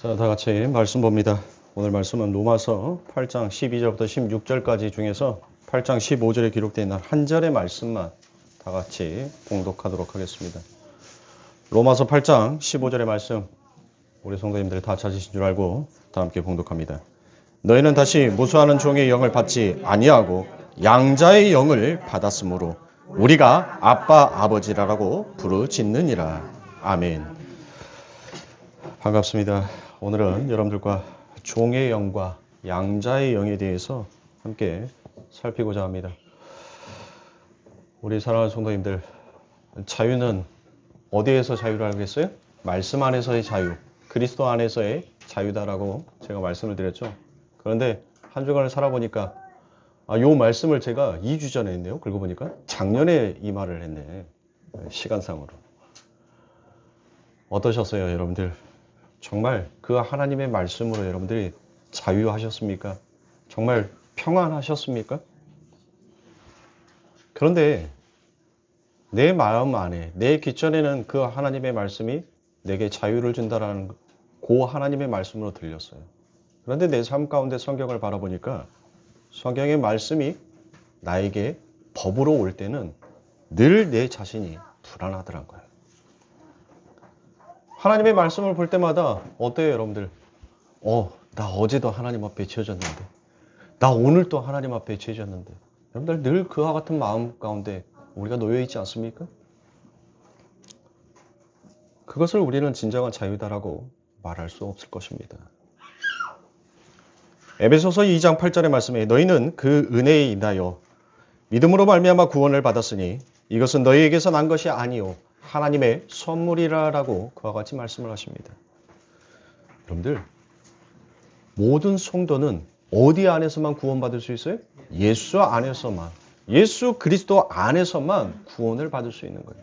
자, 다 같이 말씀 봅니다. 오늘 말씀은 로마서 8장 12절부터 16절까지 중에서 8장 15절에 기록되어 있는 한 절의 말씀만 다 같이 봉독하도록 하겠습니다. 로마서 8장 15절의 말씀, 우리 성도님들 다 찾으신 줄 알고 다 함께 봉독합니다. 너희는 다시 무수하는 종의 영을 받지 아니하고 양자의 영을 받았으므로 우리가 아빠 아버지라고 부르짖느니라. 아멘. 반갑습니다. 오늘은 여러분들과 종의 영과 양자의 영에 대해서 함께 살피고자 합니다. 우리 사랑하는 성도님들, 자유는 어디에서 자유를 알겠어요? 말씀 안에서의 자유, 그리스도 안에서의 자유다라고 제가 말씀을 드렸죠. 그런데 한 주간을 살아보니까 요 말씀을 제가 2주 전에 했네요. 그러고 보니까 작년에 이 말을 했네. 시간상으로. 어떠셨어요, 여러분들? 정말 그 하나님의 말씀으로 여러분들이 자유하셨습니까? 정말 평안하셨습니까? 그런데 내 마음 안에, 내 귓전에는 그 하나님의 말씀이 내게 자유를 준다라는 그 하나님의 말씀으로 들렸어요. 그런데 내 삶 가운데 성경을 바라보니까 성경의 말씀이 나에게 법으로 올 때는 늘 내 자신이 불안하더란 거예요. 하나님의 말씀을 볼 때마다 어때요, 여러분들? 나 어제도 하나님 앞에 죄졌는데, 나 오늘 또 하나님 앞에 죄졌는데, 여러분들 늘 그와 같은 마음 가운데 우리가 놓여 있지 않습니까? 그것을 우리는 진정한 자유다라고 말할 수 없을 것입니다. 에베소서 2장 8절의 말씀에 너희는 그 은혜에 인하여 믿음으로 말미암아 구원을 받았으니 이것은 너희에게서 난 것이 아니요 하나님의 선물이라라고 그와 같이 말씀을 하십니다. 여러분들, 모든 성도는 어디 안에서만 구원받을 수 있어요? 예수 안에서만, 예수 그리스도 안에서만 구원을 받을 수 있는 거예요.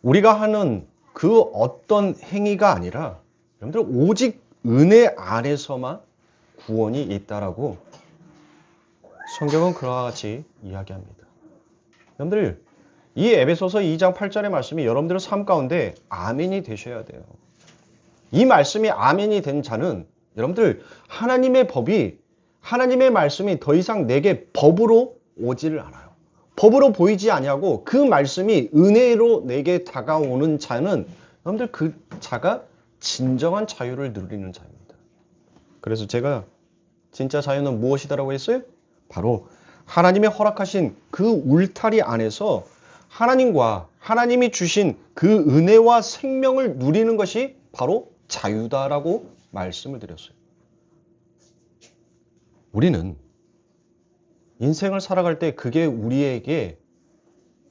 우리가 하는 그 어떤 행위가 아니라 여러분들 오직 은혜 안에서만 구원이 있다라고 성경은 그와 같이 이야기합니다. 여러분들, 이 에베소서 2장 8절의 말씀이 여러분들의 삶 가운데 아멘이 되셔야 돼요. 이 말씀이 아멘이 된 자는 여러분들 하나님의 법이, 하나님의 말씀이 더 이상 내게 법으로 오지를 않아요. 법으로 보이지 아니하고 그 말씀이 은혜로 내게 다가오는 자는 여러분들 그 자가 진정한 자유를 누리는 자입니다. 그래서 제가 진짜 자유는 무엇이다라고 했어요? 바로 하나님의 허락하신 그 울타리 안에서 하나님과 하나님이 주신 그 은혜와 생명을 누리는 것이 바로 자유다라고 말씀을 드렸어요. 우리는 인생을 살아갈 때 그게 우리에게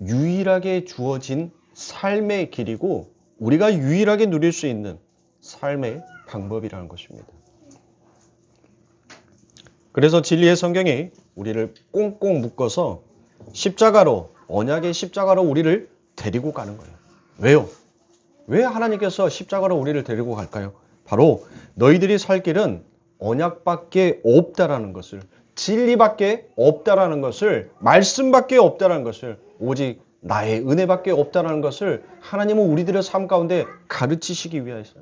유일하게 주어진 삶의 길이고 우리가 유일하게 누릴 수 있는 삶의 방법이라는 것입니다. 그래서 진리의 성경이 우리를 꽁꽁 묶어서 십자가로, 언약의 십자가로 우리를 데리고 가는 거예요. 왜요? 왜 하나님께서 십자가로 우리를 데리고 갈까요? 바로 너희들이 살 길은 언약밖에 없다라는 것을, 진리밖에 없다라는 것을, 말씀밖에 없다라는 것을, 오직 나의 은혜밖에 없다라는 것을 하나님은 우리들의 삶 가운데 가르치시기 위하여입니다.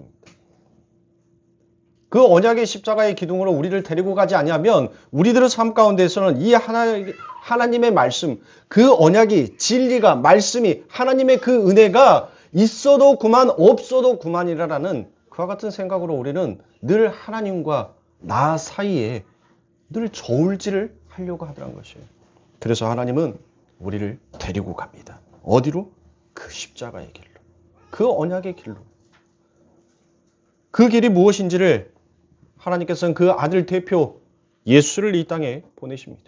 그 언약의 십자가의 기둥으로 우리를 데리고 가지 아니하면 우리들의 삶 가운데에서는 이 하나님의 말씀, 그 언약이, 진리가, 말씀이, 하나님의 그 은혜가 있어도 그만 없어도 그만이라는 그와 같은 생각으로 우리는 늘 하나님과 나 사이에 늘 저울질을 하려고 하더란 것이에요. 그래서 하나님은 우리를 데리고 갑니다. 어디로? 그 십자가의 길로. 그 언약의 길로. 그 길이 무엇인지를 하나님께서는 그 아들 대표 예수를 이 땅에 보내십니다.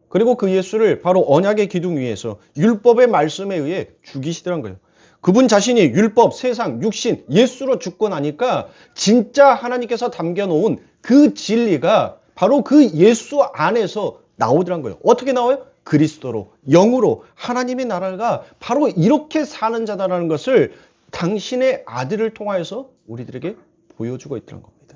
그리고 그 예수를 바로 언약의 기둥 위에서 율법의 말씀에 의해 죽이시더란 거예요. 그분 자신이 율법, 세상, 육신, 예수로 죽고 나니까 진짜 하나님께서 담겨놓은 그 진리가 바로 그 예수 안에서 나오더란 거예요. 어떻게 나와요? 그리스도로, 영으로 하나님의 나라가 바로 이렇게 사는 자다라는 것을 당신의 아들을 통하여서 우리들에게 보여주고 있다는 겁니다.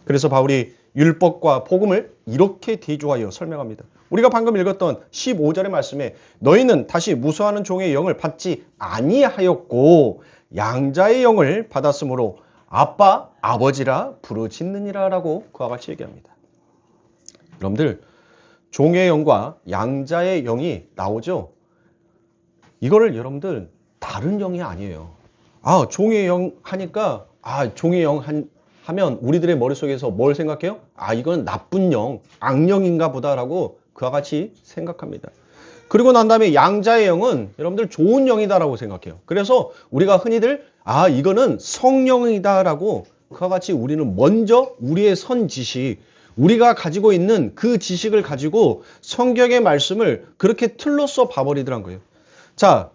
그래서 바울이 율법과 복음을 이렇게 대조하여 설명합니다. 우리가 방금 읽었던 15절의 말씀에 너희는 다시 무수하는 종의 영을 받지 아니하였고 양자의 영을 받았으므로 아빠, 아버지라 부르짖느니라 라고 그와 같이 얘기합니다. 여러분들 종의 영과 양자의 영이 나오죠? 이거를 여러분들 다른 영이 아니에요. 아, 종의 영 하니까 종의 영 하면 우리들의 머릿속에서 뭘 생각해요? 아, 이건 나쁜 영, 악령인가 보다라고 그와 같이 생각합니다. 그리고 난 다음에 양자의 영은 여러분들 좋은 영이다라고 생각해요. 그래서 우리가 흔히들 이거는 성령이다라고 그와 같이 우리는 먼저 우리의 선지식, 우리가 가지고 있는 그 지식을 가지고 성경의 말씀을 그렇게 틀로써 봐버리더란 거예요. 자,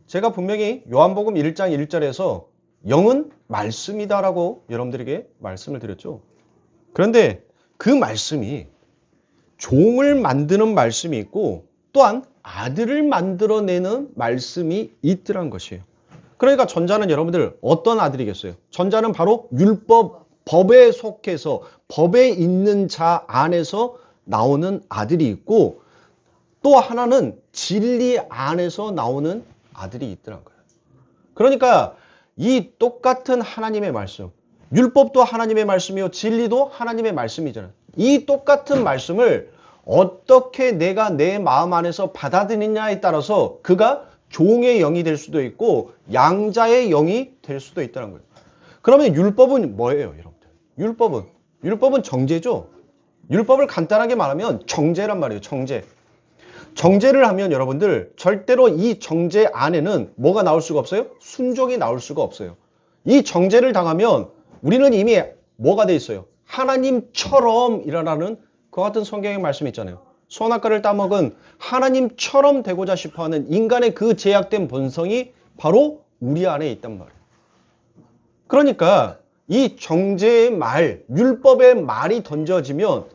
제가 분명히 요한복음 1장 1절에서 영은 말씀이다라고 여러분들에게 말씀을 드렸죠. 그런데 그 말씀이 종을 만드는 말씀이 있고 또한 아들을 만들어내는 말씀이 있더란 것이에요. 그러니까 전자는 여러분들 어떤 아들이겠어요? 전자는 바로 율법, 법에 속해서 법에 있는 자 안에서 나오는 아들이 있고 또 하나는 진리 안에서 나오는 아들이 있더란 거예요. 그러니까 이 똑같은 하나님의 말씀, 율법도 하나님의 말씀이요 진리도 하나님의 말씀이잖아요. 이 똑같은 말씀을 어떻게 내가 내 마음 안에서 받아들이냐에 따라서 그가 종의 영이 될 수도 있고 양자의 영이 될 수도 있다는 거예요. 그러면 율법은 뭐예요, 여러분들? 율법은 정죄죠. 율법을 간단하게 말하면 정죄란 말이에요. 정죄를 하면 여러분들 절대로 이 정죄 안에는 뭐가 나올 수가 없어요? 순종이 나올 수가 없어요. 이 정죄를 당하면 우리는 이미 뭐가 돼 있어요? 하나님처럼 일어나는 그 같은 성경의 말씀이 있잖아요. 선악과를 따먹은 하나님처럼 되고자 싶어하는 인간의 그 제약된 본성이 바로 우리 안에 있단 말이에요. 그러니까 이 정죄의 말, 율법의 말이 던져지면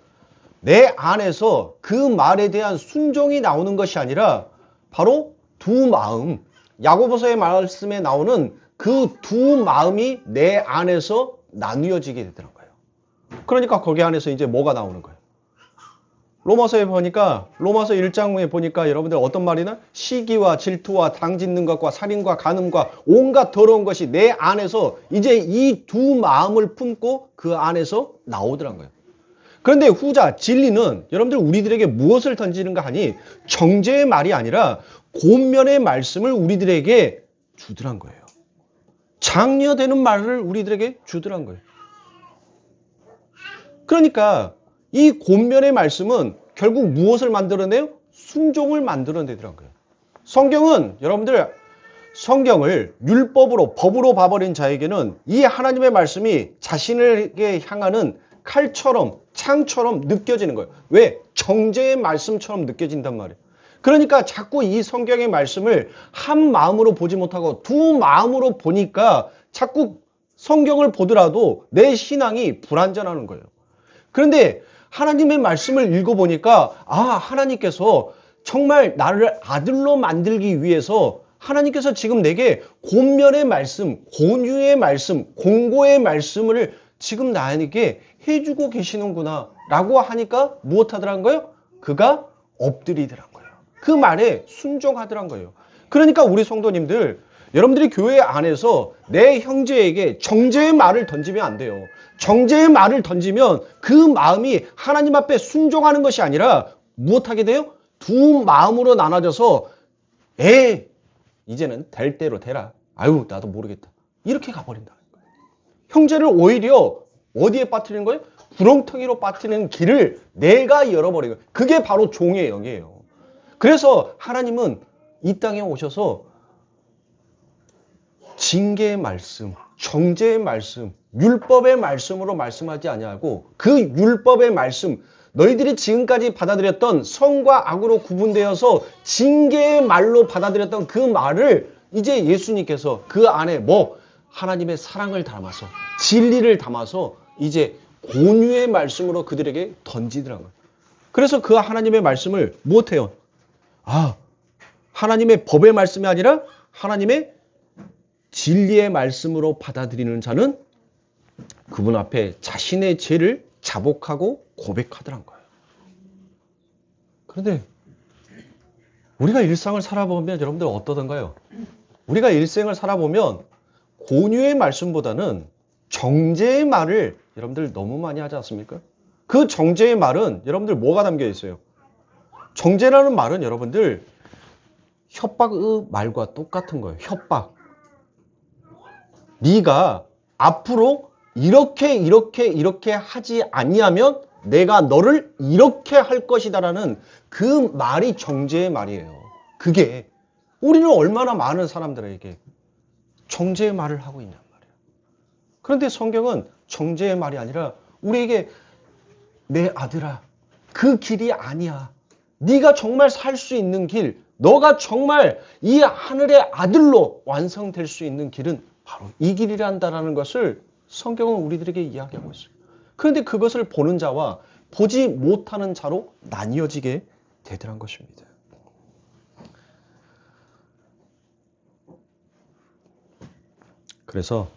내 안에서 그 말에 대한 순종이 나오는 것이 아니라 바로 두 마음, 야고보서의 말씀에 나오는 그 두 마음이 내 안에서 나뉘어지게 되더라고요. 그러니까 거기 안에서 이제 뭐가 나오는 거예요? 로마서에 보니까 로마서 1장에 보니까 여러분들 어떤 말이나 시기와 질투와 당짓는 것과 살인과 간음과 온갖 더러운 것이 내 안에서 이제 이 두 마음을 품고 그 안에서 나오더란 거예요. 그런데 후자 진리는 여러분들 우리들에게 무엇을 던지는가 하니 정죄의 말이 아니라 권면의 말씀을 우리들에게 주더란 거예요. 장려되는 말을 우리들에게 주더란 거예요. 그러니까 이 권면의 말씀은 결국 무엇을 만들어내요? 순종을 만들어내더란 거예요. 성경은 여러분들 성경을 율법으로 법으로 봐버린 자에게는 이 하나님의 말씀이 자신에게 향하는 칼처럼 창처럼 느껴지는 거예요. 왜? 정죄의 말씀처럼 느껴진단 말이에요. 그러니까 자꾸 이 성경의 말씀을 한 마음으로 보지 못하고 두 마음으로 보니까 자꾸 성경을 보더라도 내 신앙이 불완전하는 거예요. 그런데 하나님의 말씀을 읽어보니까 하나님께서 정말 나를 아들로 만들기 위해서 하나님께서 지금 내게 권면의 말씀, 권유의 말씀, 공고의 말씀을 지금 나에게 해주고 계시는구나 라고 하니까 무엇하더란 거예요? 그가 엎드리더란 거예요. 그 말에 순종하더란 거예요. 그러니까 우리 성도님들, 여러분들이 교회 안에서 내 형제에게 정죄의 말을 던지면 안 돼요. 정죄의 말을 던지면 그 마음이 하나님 앞에 순종하는 것이 아니라 무엇하게 돼요? 두 마음으로 나눠져서 이제는 될 대로 되라. 아유 나도 모르겠다. 이렇게 가버린다. 형제를 오히려 어디에 빠뜨리는 거예요? 구렁텅이로 빠뜨리는 길을 내가 열어버리는 거예요. 그게 바로 종의 영이에요. 그래서 하나님은 이 땅에 오셔서 징계의 말씀, 정죄의 말씀, 율법의 말씀으로 말씀하지 아니하고 그 율법의 말씀, 너희들이 지금까지 받아들였던 선과 악으로 구분되어서 징계의 말로 받아들였던 그 말을 이제 예수님께서 그 안에 하나님의 사랑을 담아서 진리를 담아서 이제 권유의 말씀으로 그들에게 던지더라고요. 그래서 그 하나님의 말씀을 무엇해요? 하나님의 법의 말씀이 아니라 하나님의 진리의 말씀으로 받아들이는 자는 그분 앞에 자신의 죄를 자복하고 고백하더란 거예요. 그런데 우리가 일상을 살아보면 여러분들 어떠던가요? 우리가 일생을 살아보면 권유의 말씀보다는 정죄의 말을 여러분들 너무 많이 하지 않습니까? 그 정죄의 말은 여러분들 뭐가 담겨 있어요? 정죄라는 말은 여러분들 협박의 말과 똑같은 거예요. 협박. 네가 앞으로 이렇게 하지 아니하면 내가 너를 이렇게 할 것이다라는 그 말이 정죄의 말이에요. 그게 우리는 얼마나 많은 사람들에게 정죄의 말을 하고 있냔 말이에요. 그런데 성경은 정죄의 말이 아니라 우리에게 내 아들아, 그 길이 아니야. 네가 정말 살 수 있는 길, 너가 정말 이 하늘의 아들로 완성될 수 있는 길은 바로 이 길이란다라는 것을 성경은 우리들에게 이야기하고 있어요. 그런데 그것을 보는 자와 보지 못하는 자로 나뉘어지게 되더란 것입니다. 그래서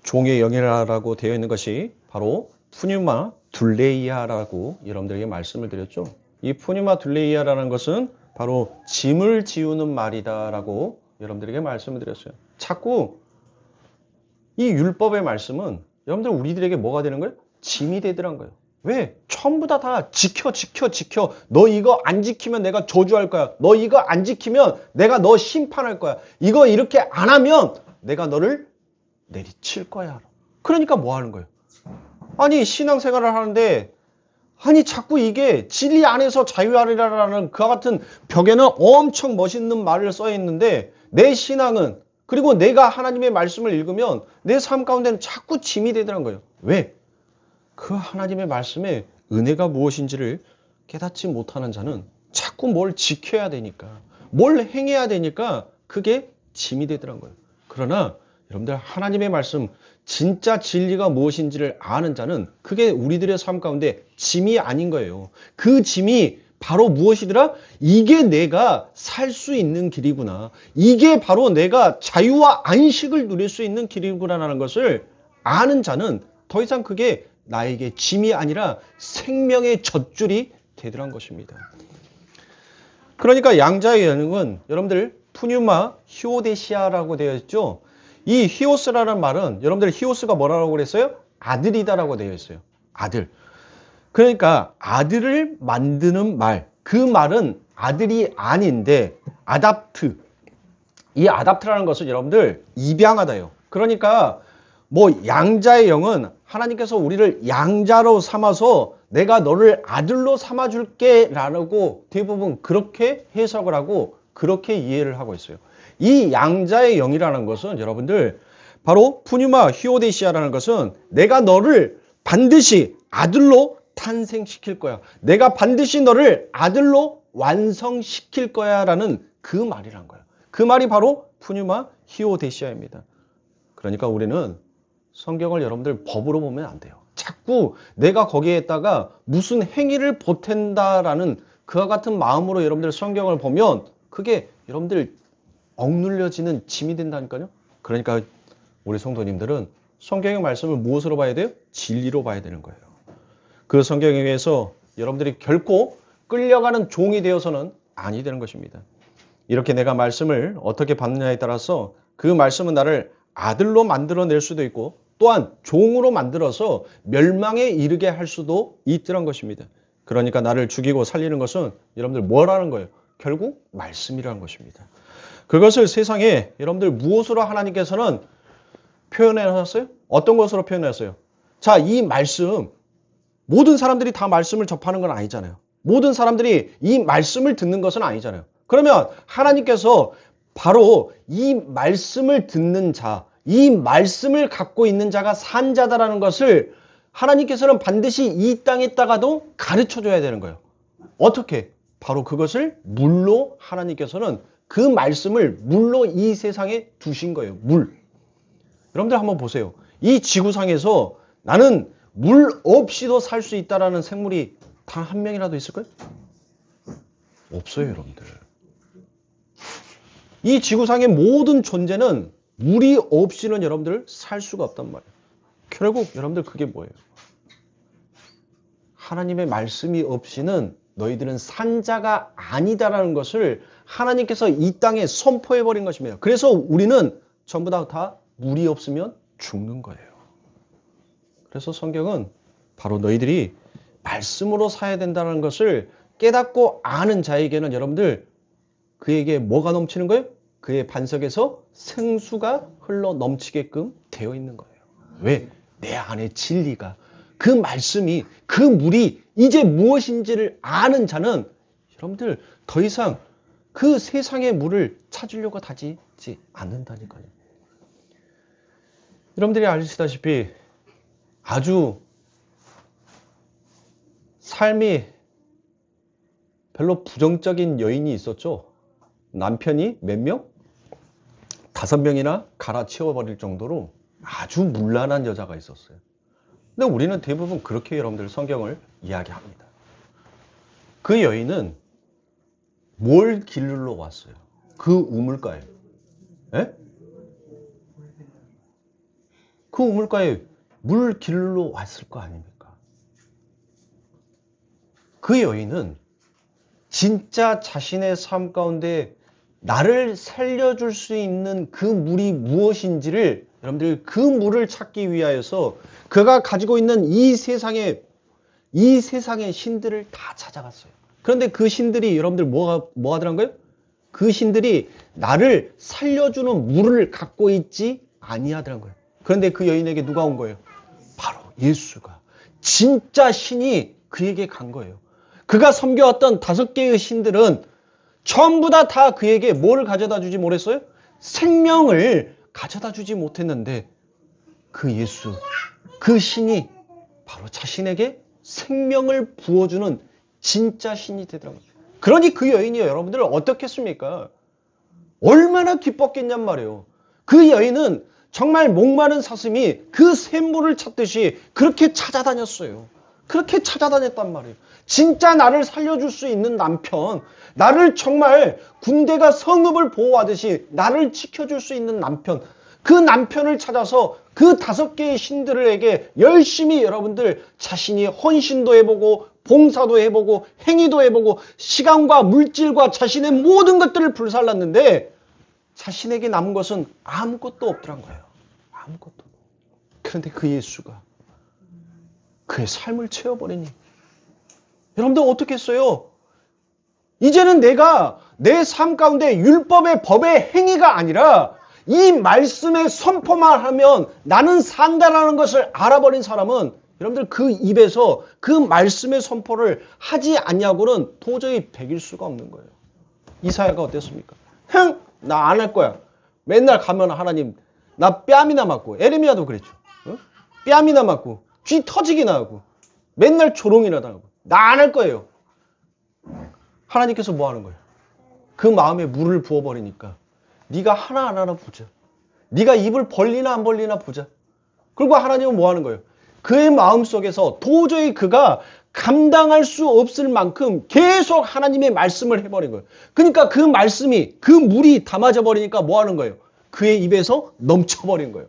종의 영이라고 되어 있는 것이 바로 푸뉴마 둘레이아라고 여러분들에게 말씀을 드렸죠. 이 푸뉴마 둘레이아라는 것은 바로 짐을 지우는 말이다라고 여러분들에게 말씀을 드렸어요. 자꾸 이 율법의 말씀은 여러분들 우리들에게 뭐가 되는 거예요? 짐이 되더란 거예요. 왜? 전부 다 지켜. 너 이거 안 지키면 내가 저주할 거야. 너 이거 안 지키면 내가 너 심판할 거야. 이거 이렇게 안 하면 내가 너를 내리칠 거야. 그러니까 뭐 하는 거예요? 아니 신앙생활을 하는데 아니 자꾸 이게 진리 안에서 자유하리라라는 그와 같은 벽에는 엄청 멋있는 말을 써 있는데 내 신앙은 그리고 내가 하나님의 말씀을 읽으면 내 삶 가운데는 자꾸 짐이 되더란 거예요. 왜? 그 하나님의 말씀의 은혜가 무엇인지를 깨닫지 못하는 자는 자꾸 뭘 지켜야 되니까 뭘 행해야 되니까 그게 짐이 되더란 거예요. 그러나 여러분들 하나님의 말씀 진짜 진리가 무엇인지를 아는 자는 그게 우리들의 삶 가운데 짐이 아닌 거예요. 그 짐이 바로 무엇이더라? 이게 내가 살 수 있는 길이구나. 이게 바로 내가 자유와 안식을 누릴 수 있는 길이구나라는 것을 아는 자는 더 이상 그게 나에게 짐이 아니라 생명의 젖줄이 되더란 것입니다. 그러니까 양자의 연응은 여러분들 푸뉴마 히오데시아라고 되어 있죠. 이 히오스라는 말은 여러분들 히오스가 뭐라고 그랬어요? 아들이다라고 되어 있어요. 아들. 그러니까 아들을 만드는 말. 그 말은 아들이 아닌데 아답트. 이 아답트라는 것은 여러분들 입양하다요. 그러니까 뭐 양자의 영은 하나님께서 우리를 양자로 삼아서 내가 너를 아들로 삼아줄게 라고 대부분 그렇게 해석을 하고 그렇게 이해를 하고 있어요. 이 양자의 영이라는 것은 여러분들 바로 푸뉴마 히오데시아라는 것은 내가 너를 반드시 아들로 탄생시킬 거야. 내가 반드시 너를 아들로 완성시킬 거야 라는 그 말이란 거야. 그 말이 바로 푸뉴마 히오데시아입니다. 그러니까 우리는 성경을 여러분들 법으로 보면 안 돼요. 자꾸 내가 거기에다가 무슨 행위를 보탠다라는 그와 같은 마음으로 여러분들 성경을 보면 그게 여러분들 억눌려지는 짐이 된다니까요. 그러니까 우리 성도님들은 성경의 말씀을 무엇으로 봐야 돼요? 진리로 봐야 되는 거예요. 그 성경에 의해서 여러분들이 결코 끌려가는 종이 되어서는 아니 되는 것입니다. 이렇게 내가 말씀을 어떻게 받느냐에 따라서 그 말씀은 나를 아들로 만들어낼 수도 있고 또한 종으로 만들어서 멸망에 이르게 할 수도 있더란 것입니다. 그러니까 나를 죽이고 살리는 것은 여러분들 뭐라는 거예요? 결국 말씀이라는 것입니다. 그것을 세상에 여러분들 무엇으로 하나님께서는 표현해 놨어요? 어떤 것으로 표현해 놨어요? 자, 이 말씀 모든 사람들이 다 말씀을 접하는 건 아니잖아요. 모든 사람들이 이 말씀을 듣는 것은 아니잖아요. 그러면 하나님께서 바로 이 말씀을 듣는 자, 이 말씀을 갖고 있는 자가 산 자다라는 것을 하나님께서는 반드시 이 땅에다가도 가르쳐줘야 되는 거예요. 어떻게? 바로 그것을 물로 하나님께서는 그 말씀을 물로 이 세상에 두신 거예요. 물. 여러분들 한번 보세요. 이 지구상에서 나는 물 없이도 살 수 있다라는 생물이 단 한 명이라도 있을까요? 없어요, 여러분들. 이 지구상의 모든 존재는 물이 없이는 여러분들 살 수가 없단 말이에요. 결국 여러분들 그게 뭐예요? 하나님의 말씀이 없이는 너희들은 산자가 아니다라는 것을 하나님께서 이 땅에 선포해버린 것입니다. 그래서 우리는 전부 다 물이 없으면 죽는 거예요. 그래서 성경은 바로 너희들이 말씀으로 살아야 된다는 것을 깨닫고 아는 자에게는 여러분들 그에게 뭐가 넘치는 거예요? 그의 반석에서 생수가 흘러 넘치게끔 되어 있는 거예요. 왜? 내 안에 진리가, 그 말씀이, 그 물이 이제 무엇인지를 아는 자는 여러분들 더 이상 그 세상의 물을 찾으려고 다지지 않는다니까요. 여러분들이 아시다시피 아주 삶이 별로 부정적인 여인이 있었죠. 남편이 몇 명? 5명이나 갈아치워버릴 정도로 아주 문란한 여자가 있었어요. 근데 우리는 대부분 그렇게 여러분들 성경을 이야기합니다. 그 여인은 뭘 기르러 왔어요? 그 우물가에. 에? 그 우물가에 물 기르러 왔을 거 아닙니까? 그 여인은 진짜 자신의 삶 가운데 나를 살려줄 수 있는 그 물이 무엇인지를 여러분들 그 물을 찾기 위하여서 그가 가지고 있는 이 세상의 신들을 다 찾아갔어요. 그런데 그 신들이 여러분들 뭐 하더란 거예요? 그 신들이 나를 살려주는 물을 갖고 있지 아니하더란 거예요. 그런데 그 여인에게 누가 온 거예요? 바로 예수가. 진짜 신이 그에게 간 거예요. 그가 섬겨왔던 5개의 신들은 전부 다 그에게 뭐를 가져다 주지 못했어요? 생명을 가져다 주지 못했는데 그 예수, 그 신이 바로 자신에게 생명을 부어주는 진짜 신이 되더라고요. 그러니 그 여인이 여러분들을 어떻게 했습니까? 얼마나 기뻤겠냔 말이에요. 그 여인은 정말 목마른 사슴이 그 샘물을 찾듯이 그렇게 찾아다녔어요. 그렇게 찾아다녔단 말이에요. 진짜 나를 살려줄 수 있는 남편, 나를 정말 군대가 성읍을 보호하듯이 나를 지켜줄 수 있는 남편, 그 남편을 찾아서 그 5개의 신들에게 열심히 여러분들 자신이 헌신도 해보고 봉사도 해보고 행위도 해보고 시간과 물질과 자신의 모든 것들을 불살랐는데 자신에게 남은 것은 아무것도 없더란 거예요. 아무것도. 그런데 그 예수가 그의 삶을 채워버리니 여러분들 어떻게 했어요? 이제는 내가 내 삶 가운데 율법의 법의 행위가 아니라 이 말씀의 선포만 하면 나는 산다라는 것을 알아버린 사람은 여러분들 그 입에서 그 말씀의 선포를 하지 않냐고는 도저히 배길 수가 없는 거예요. 이사야가 어땠습니까? 나 안 할 거야. 맨날 가면 하나님 나 뺨이나 맞고, 에레미야도 그랬죠. 뺨이나 맞고 쥐 터지기나 하고 맨날 조롱이나 당하고 나 안 할 거예요. 하나님께서 뭐 하는 거예요? 그 마음에 물을 부어버리니까 네가 하나 안 하나 보자. 네가 입을 벌리나 안 벌리나 보자. 그리고 하나님은 뭐 하는 거예요? 그의 마음속에서 도저히 그가 감당할 수 없을 만큼 계속 하나님의 말씀을 해버린 거예요. 그러니까 그 말씀이, 그 물이 담아져 버리니까 뭐 하는 거예요? 그의 입에서 넘쳐버린 거예요.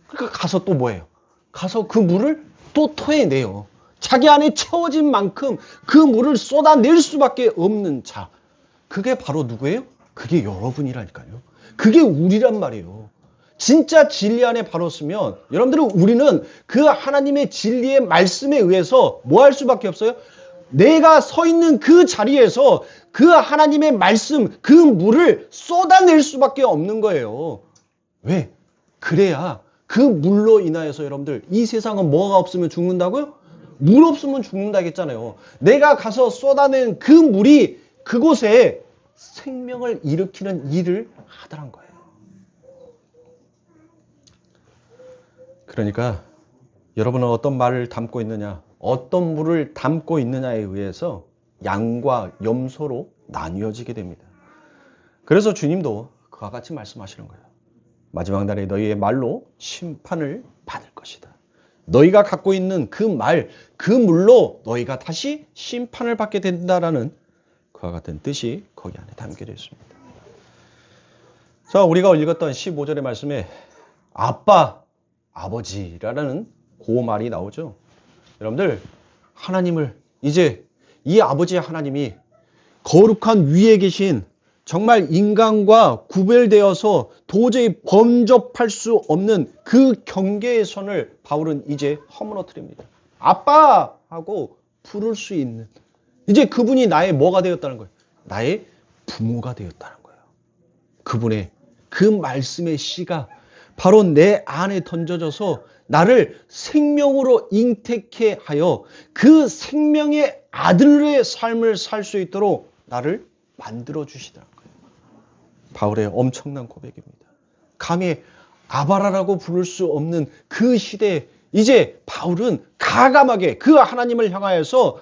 그러니까 가서 또 뭐예요? 가서 그 물을 또 토해내요. 자기 안에 채워진 만큼 그 물을 쏟아낼 수밖에 없는 자. 그게 바로 누구예요? 그게 여러분이라니까요. 그게 우리란 말이에요. 진짜 진리 안에 바로 쓰면 여러분들은 우리는 그 하나님의 진리의 말씀에 의해서 뭐 할 수밖에 없어요? 내가 서 있는 그 자리에서 그 하나님의 말씀, 그 물을 쏟아낼 수밖에 없는 거예요. 왜? 그래야 그 물로 인하여서 여러분들 이 세상은 뭐가 없으면 죽는다고요? 물 없으면 죽는다 했잖아요. 내가 가서 쏟아낸 그 물이 그곳에 생명을 일으키는 일을 하더란 거예요. 그러니까 여러분은 어떤 말을 담고 있느냐, 어떤 물을 담고 있느냐에 의해서 양과 염소로 나뉘어지게 됩니다. 그래서 주님도 그와 같이 말씀하시는 거예요. 마지막 날에 너희의 말로 심판을 받을 것이다. 너희가 갖고 있는 그 말, 그 물로 너희가 다시 심판을 받게 된다라는 그와 같은 뜻이 거기 안에 담겨져 있습니다. 자, 우리가 읽었던 15절의 말씀에 아빠, 아버지라는 그 말이 나오죠. 여러분들, 하나님을 이제 이 아버지 하나님이 거룩한 위에 계신 정말 인간과 구별되어서 도저히 범접할 수 없는 그 경계의 선을 바울은 이제 허물어뜨립니다. 아빠! 하고 부를 수 있는, 이제 그분이 나의 뭐가 되었다는 거예요? 나의 부모가 되었다는 거예요. 그분의 그 말씀의 씨가 바로 내 안에 던져져서 나를 생명으로 잉태케 하여 그 생명의 아들의 삶을 살 수 있도록 나를 만들어 주시더라는 거예요. 바울의 엄청난 고백입니다. 감히 아바라라고 부를 수 없는 그 시대에 이제 바울은 가감하게 그 하나님을 향하여서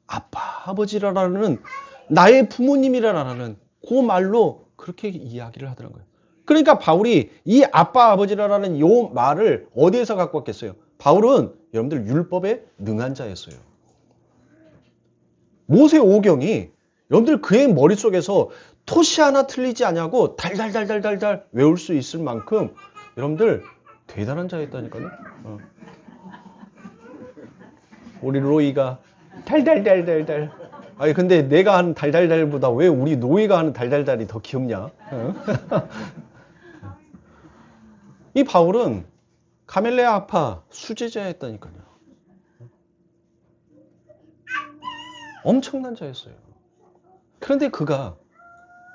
아빠, 아버지라는 나의 부모님이라는 그 말로 그렇게 이야기를 하더라는 거예요. 그러니까 바울이 이 아빠, 아버지라는 이 말을 어디에서 갖고 왔겠어요? 바울은 여러분들 율법에 능한 자였어요. 모세 오경이 여러분들 그의 머릿속에서 토시 하나 틀리지 않냐고 달달달달달달 외울 수 있을 만큼 여러분들 대단한 자였다니까요. 우리 로이가 달달달달달. 아니 근데 내가 하는 달달달보다 왜 우리 노이가 하는 달달달이 더 귀엽냐? 이 바울은 가멜레아 아파 수제자였다니까요. 엄청난 자였어요. 그런데 그가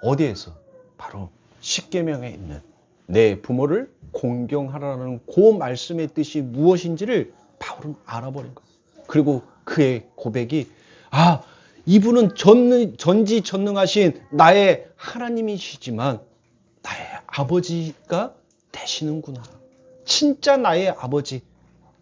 어디에서? 바로 십계명에 있는 내 부모를 공경하라는 그 말씀의 뜻이 무엇인지를 바울은 알아버린 거예요. 그리고 그의 고백이 이분은 전지전능하신 나의 하나님이시지만 나의 아버지가 되시는구나. 진짜 나의 아버지,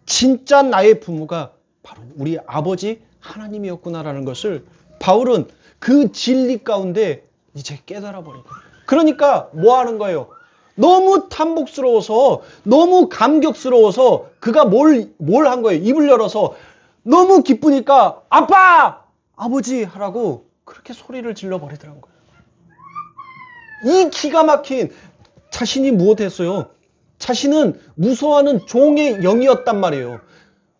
진짜 나의 부모가 바로 우리 아버지 하나님이었구나라는 것을 바울은 그 진리 가운데 이제 깨달아 버린 거예요. 그러니까 뭐 하는 거예요? 너무 탐복스러워서, 너무 감격스러워서 그가 뭘 한 거예요? 입을 열어서 너무 기쁘니까 아빠! 아버지! 하라고 그렇게 소리를 질러 버리더라는 거예요. 이 기가 막힌 자신이 무엇했어요? 자신은 무서워하는 종의 영이었단 말이에요.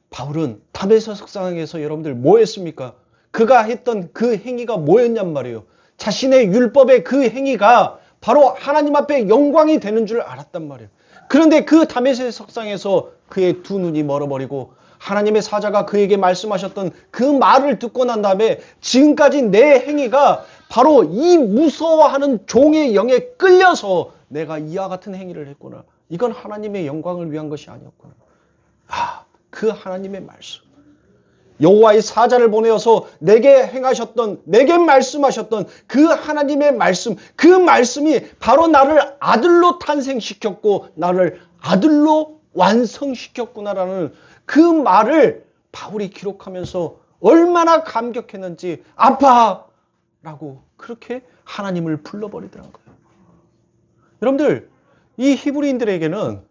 바울은 다메섹 석상에서 여러분들 뭐 했습니까? 그가 했던 그 행위가 뭐였냔 말이에요. 자신의 율법의 그 행위가 바로 하나님 앞에 영광이 되는 줄 알았단 말이에요. 그런데 그 다메섹 석상에서 그의 두 눈이 멀어버리고 하나님의 사자가 그에게 말씀하셨던 그 말을 듣고 난 다음에 지금까지 내 행위가 바로 이 무서워하는 종의 영에 끌려서 내가 이와 같은 행위를 했구나. 이건 하나님의 영광을 위한 것이 아니었구나. 그 하나님의 말씀. 여호와의 사자를 보내어서 내게 말씀하셨던 그 하나님의 말씀, 그 말씀이 바로 나를 아들로 탄생시켰고 나를 아들로 완성시켰구나라는 그 말을 바울이 기록하면서 얼마나 감격했는지 아빠라고 그렇게 하나님을 불러버리더라는 거예요. 여러분들 이 히브리인들에게는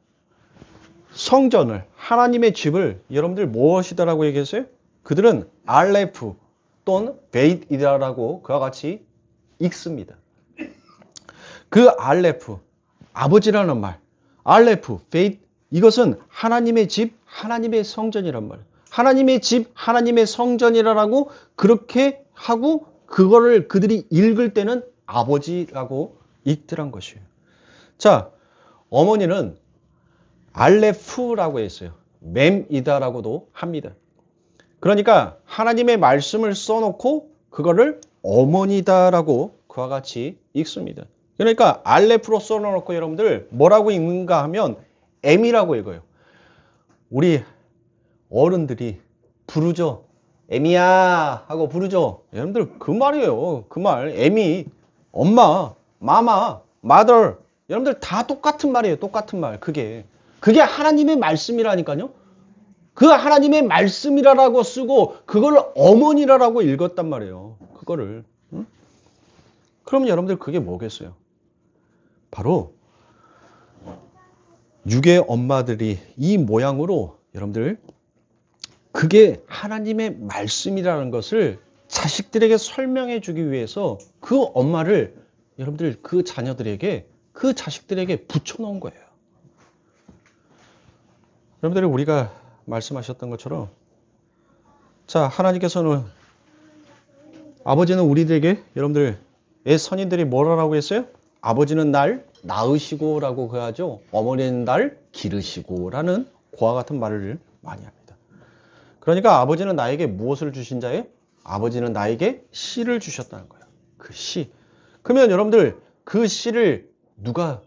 성전을, 하나님의 집을 여러분들 무엇이다라고 얘기했어요? 그들은 알레프 또는 베이트이다라고 그와 같이 읽습니다. 그 알레프, 아버지라는 말, 알레프, 베이트, 이것은 하나님의 집, 하나님의 성전이란 말이에요. 하나님의 집, 하나님의 성전이라고 그렇게 하고 그거를 그들이 읽을 때는 아버지라고 읽더란 것이에요. 자, 어머니는 알레프라고 했어요. 맴이다라고도 합니다. 그러니까 하나님의 말씀을 써놓고 그거를 어머니다라고 그와 같이 읽습니다. 그러니까 알레프로 써놓고 여러분들 뭐라고 읽는가 하면 M이라고 읽어요. 우리 어른들이 부르죠. M이야 하고 부르죠. 여러분들 그 말이에요. 그 말. M이 엄마, 마마, mother. 여러분들 다 똑같은 말이에요. 똑같은 말. 그게 하나님의 말씀이라니까요. 그 하나님의 말씀이라고 쓰고 그걸 어머니라고 읽었단 말이에요. 그거를. 응? 그럼 여러분들 그게 뭐겠어요? 바로 육의 엄마들이 이 모양으로 여러분들 그게 하나님의 말씀이라는 것을 자식들에게 설명해 주기 위해서 그 엄마를 여러분들 그 자녀들에게 그 자식들에게 붙여놓은 거예요. 여러분들이 우리가 말씀하셨던 것처럼 자 하나님께서는 아버지는 우리들에게 여러분들 선인들이 뭐라고 했어요? 아버지는 날 낳으시고 라고 하죠. 어머니는 날 기르시고 라는 그와 같은 말을 많이 합니다. 그러니까 아버지는 나에게 무엇을 주신 자예요? 아버지는 나에게 씨를 주셨다는 거예요. 그 씨. 그러면 여러분들 그 씨를 누가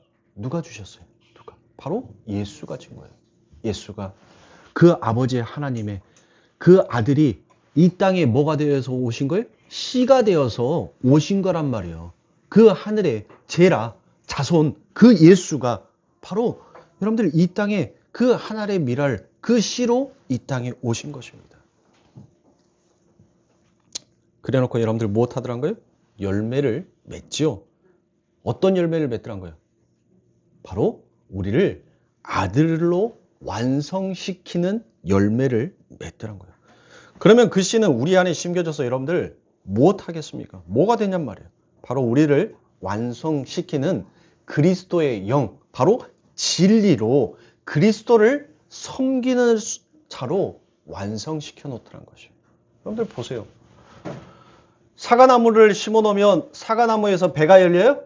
주셨어요? 누가? 바로 예수가 준 거예요. 예수가 그 아버지 하나님의 그 아들이 이 땅에 뭐가 되어서 오신 거예요? 씨가 되어서 오신 거란 말이에요. 그 하늘의 제라, 자손, 그 예수가 바로 여러분들 이 땅에 그 하늘의 미랄, 그 씨로 이 땅에 오신 것입니다. 그래 놓고 여러분들 무엇 하더란 거예요? 열매를 맺지요. 어떤 열매를 맺더란 거예요? 바로 우리를 아들로 완성시키는 열매를 맺더란 거예요. 그러면 그 씨는 우리 안에 심겨져서 여러분들 무엇 하겠습니까? 뭐가 되냔 말이에요. 바로 우리를 완성시키는 그리스도의 영, 바로 진리로 그리스도를 섬기는 자로 완성시켜 놓더란 것이에요. 여러분들 보세요. 사과나무를 심어 놓으면 사과나무에서 배가 열려요?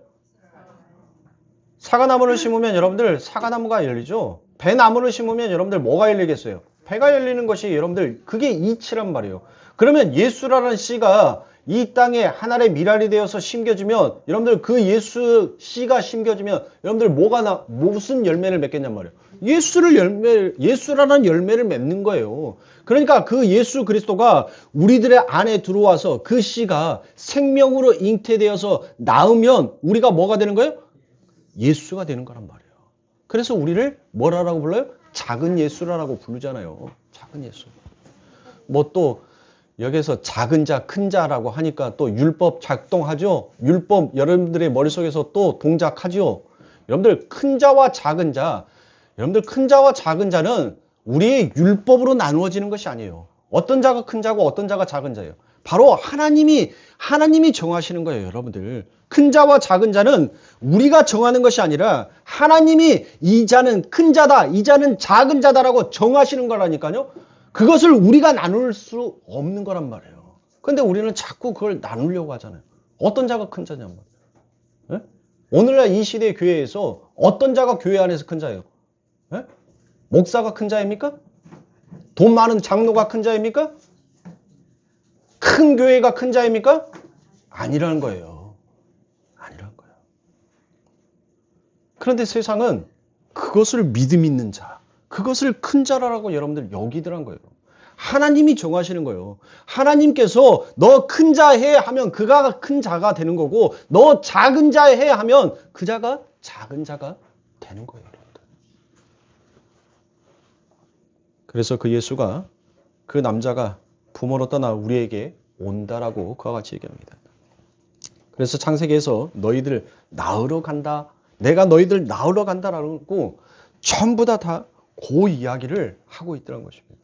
사과나무를 심으면 여러분들 사과나무가 열리죠. 배나무를 심으면 여러분들 뭐가 열리겠어요? 배가 열리는 것이 여러분들 그게 이치란 말이에요. 그러면 예수라는 씨가 이 땅에 하늘의 미랄이 되어서 심겨지면 여러분들 그 예수 씨가 심겨지면 여러분들 무슨 열매를 맺겠냔 말이에요. 예수라는 열매를 맺는 거예요. 그러니까 그 예수 그리스도가 우리들의 안에 들어와서 그 씨가 생명으로 잉태되어서 나으면 우리가 뭐가 되는 거예요? 예수가 되는 거란 말이에요. 그래서 우리를 뭐라고 불러요? 작은 예수라고 부르잖아요. 작은 예수. 뭐 또 여기서 작은 자, 큰 자라고 하니까 또 율법 작동하죠. 율법 여러분들의 머릿속에서 또 동작하죠. 여러분들 큰 자와 작은 자, 여러분들 큰 자와 작은 자는 우리의 율법으로 나누어지는 것이 아니에요. 어떤 자가 큰 자고 어떤 자가 작은 자예요. 바로 하나님이 정하시는 거예요, 여러분들. 큰 자와 작은 자는 우리가 정하는 것이 아니라 하나님이 이 자는 큰 자다, 이 자는 작은 자다라고 정하시는 거라니까요. 그것을 우리가 나눌 수 없는 거란 말이에요. 그런데 우리는 자꾸 그걸 나누려고 하잖아요. 어떤 자가 큰 자냔 말이에요. 예? 오늘날 이 시대 교회에서 어떤 자가 교회 안에서 큰 자예요? 예? 목사가 큰 자입니까? 돈 많은 장로가 큰 자입니까? 큰 교회가 큰 자입니까? 아니라는 거예요. 아니라는 거예요. 그런데 세상은 그것을 믿음 있는 자, 그것을 큰 자라고 여러분들 여기더란 거예요. 하나님이 정하시는 거예요. 하나님께서 너 큰 자 해 하면 그가 큰 자가 되는 거고 너 작은 자 해 하면 그 자가 작은 자가 되는 거예요. 여러분들. 그래서 그 예수가 그 남자가 부모로 떠나 우리에게 온다라고 그와 같이 얘기합니다. 그래서 창세기에서 너희들 낳으러 간다. 내가 너희들 낳으러 간다라고 전부 다 그 이야기를 하고 있더란 것입니다.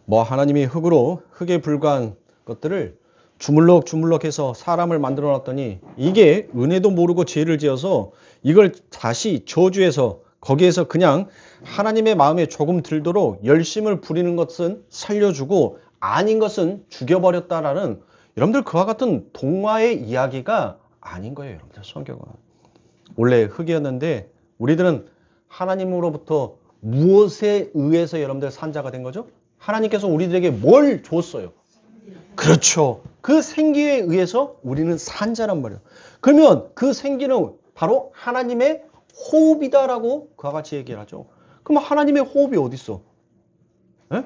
뭐 하나님이 흙에 불과한 것들을 주물럭주물럭해서 사람을 만들어 놨더니 이게 은혜도 모르고 죄를 지어서 이걸 다시 저주해서 거기에서 그냥 하나님의 마음에 조금 들도록 열심을 부리는 것은 살려주고 아닌 것은 죽여버렸다라는 여러분들 그와 같은 동화의 이야기가 아닌 거예요. 여러분들 성경은. 원래 흙이었는데 우리들은 하나님으로부터 무엇에 의해서 여러분들 산자가 된 거죠? 하나님께서 우리들에게 뭘 줬어요? 그렇죠. 그 생기에 의해서 우리는 산자란 말이에요. 그러면 그 생기는 바로 하나님의 호흡이다라고 그와 같이 얘기를 하죠. 그럼 하나님의 호흡이 어디 있어? 에?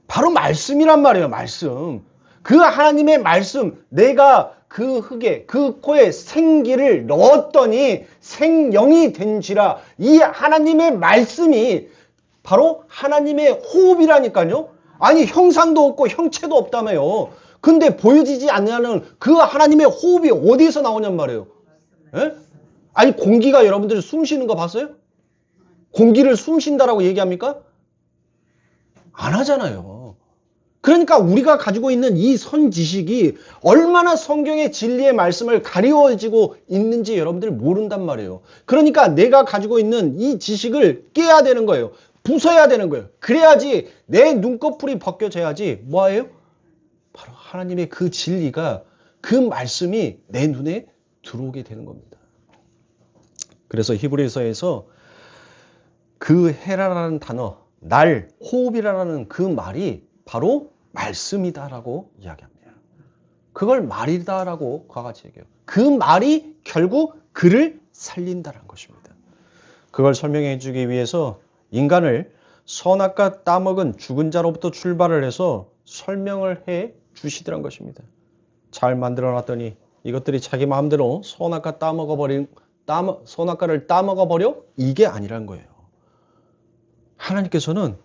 바로 말씀이란 말이에요. 말씀. 그 하나님의 말씀, 내가 그 흙에 그 코에 생기를 넣었더니 생영이 된지라. 이 하나님의 말씀이 바로 하나님의 호흡이라니까요. 아니 형상도 없고 형체도 없다며요. 근데 보여지지 않는 그 하나님의 호흡이 어디에서 나오냔 말이에요. 에? 아니 공기가 여러분들이 숨 쉬는 거 봤어요? 공기를 숨 쉰다라고 얘기합니까? 안 하잖아요. 그러니까 우리가 가지고 있는 이 선지식이 얼마나 성경의 진리의 말씀을 가리워지고 있는지 여러분들이 모른단 말이에요. 그러니까 내가 가지고 있는 이 지식을 깨야 되는 거예요. 부숴야 되는 거예요. 그래야지 내 눈꺼풀이 벗겨져야지 뭐예요? 바로 하나님의 그 진리가 그 말씀이 내 눈에 들어오게 되는 겁니다. 그래서 히브리서에서 그 헤라라는 단어, 날, 호흡이라는 그 말이 바로 말씀이다라고 이야기합니다. 그걸 말이다라고 그와 같이 얘기해요. 그 말이 결국 그를 살린다는 것입니다. 그걸 설명해 주기 위해서 인간을 선악과 따먹은 죽은 자로부터 출발을 해서 설명을 해 주시더란 것입니다. 잘 만들어 놨더니 이것들이 자기 마음대로 선악과를 따먹어버려? 이게 아니란 거예요. 하나님께서는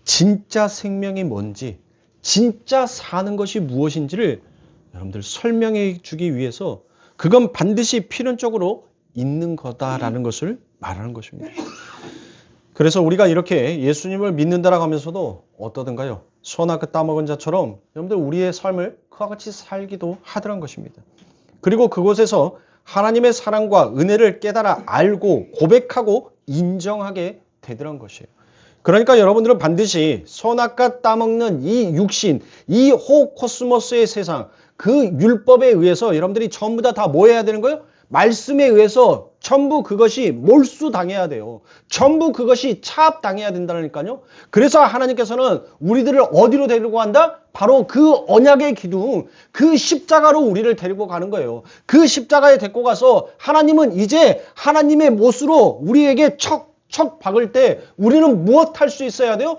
진짜 생명이 뭔지, 진짜 사는 것이 무엇인지를 여러분들 설명해 주기 위해서 그건 반드시 필연적으로 있는 거다라는 것을 말하는 것입니다. 그래서 우리가 이렇게 예수님을 믿는다라고 하면서도 어떠든가요? 선악과 따먹은 자처럼 여러분들 우리의 삶을 그와 같이 살기도 하더란 것입니다. 그리고 그곳에서 하나님의 사랑과 은혜를 깨달아 알고 고백하고 인정하게 되더란 것이에요. 그러니까 여러분들은 반드시 선악과 따먹는 이 육신, 이 호코스모스의 세상, 그 율법에 의해서 여러분들이 전부 다 뭐 해야 되는 거예요? 말씀에 의해서 전부 그것이 몰수당해야 돼요. 전부 그것이 차압당해야 된다니까요. 그래서 하나님께서는 우리들을 어디로 데리고 간다? 바로 그 언약의 기둥, 그 십자가로 우리를 데리고 가는 거예요. 그 십자가에 데리고 가서 하나님은 이제 하나님의 못으로 우리에게 척 박을 때 우리는 무엇 할 수 있어야 돼요?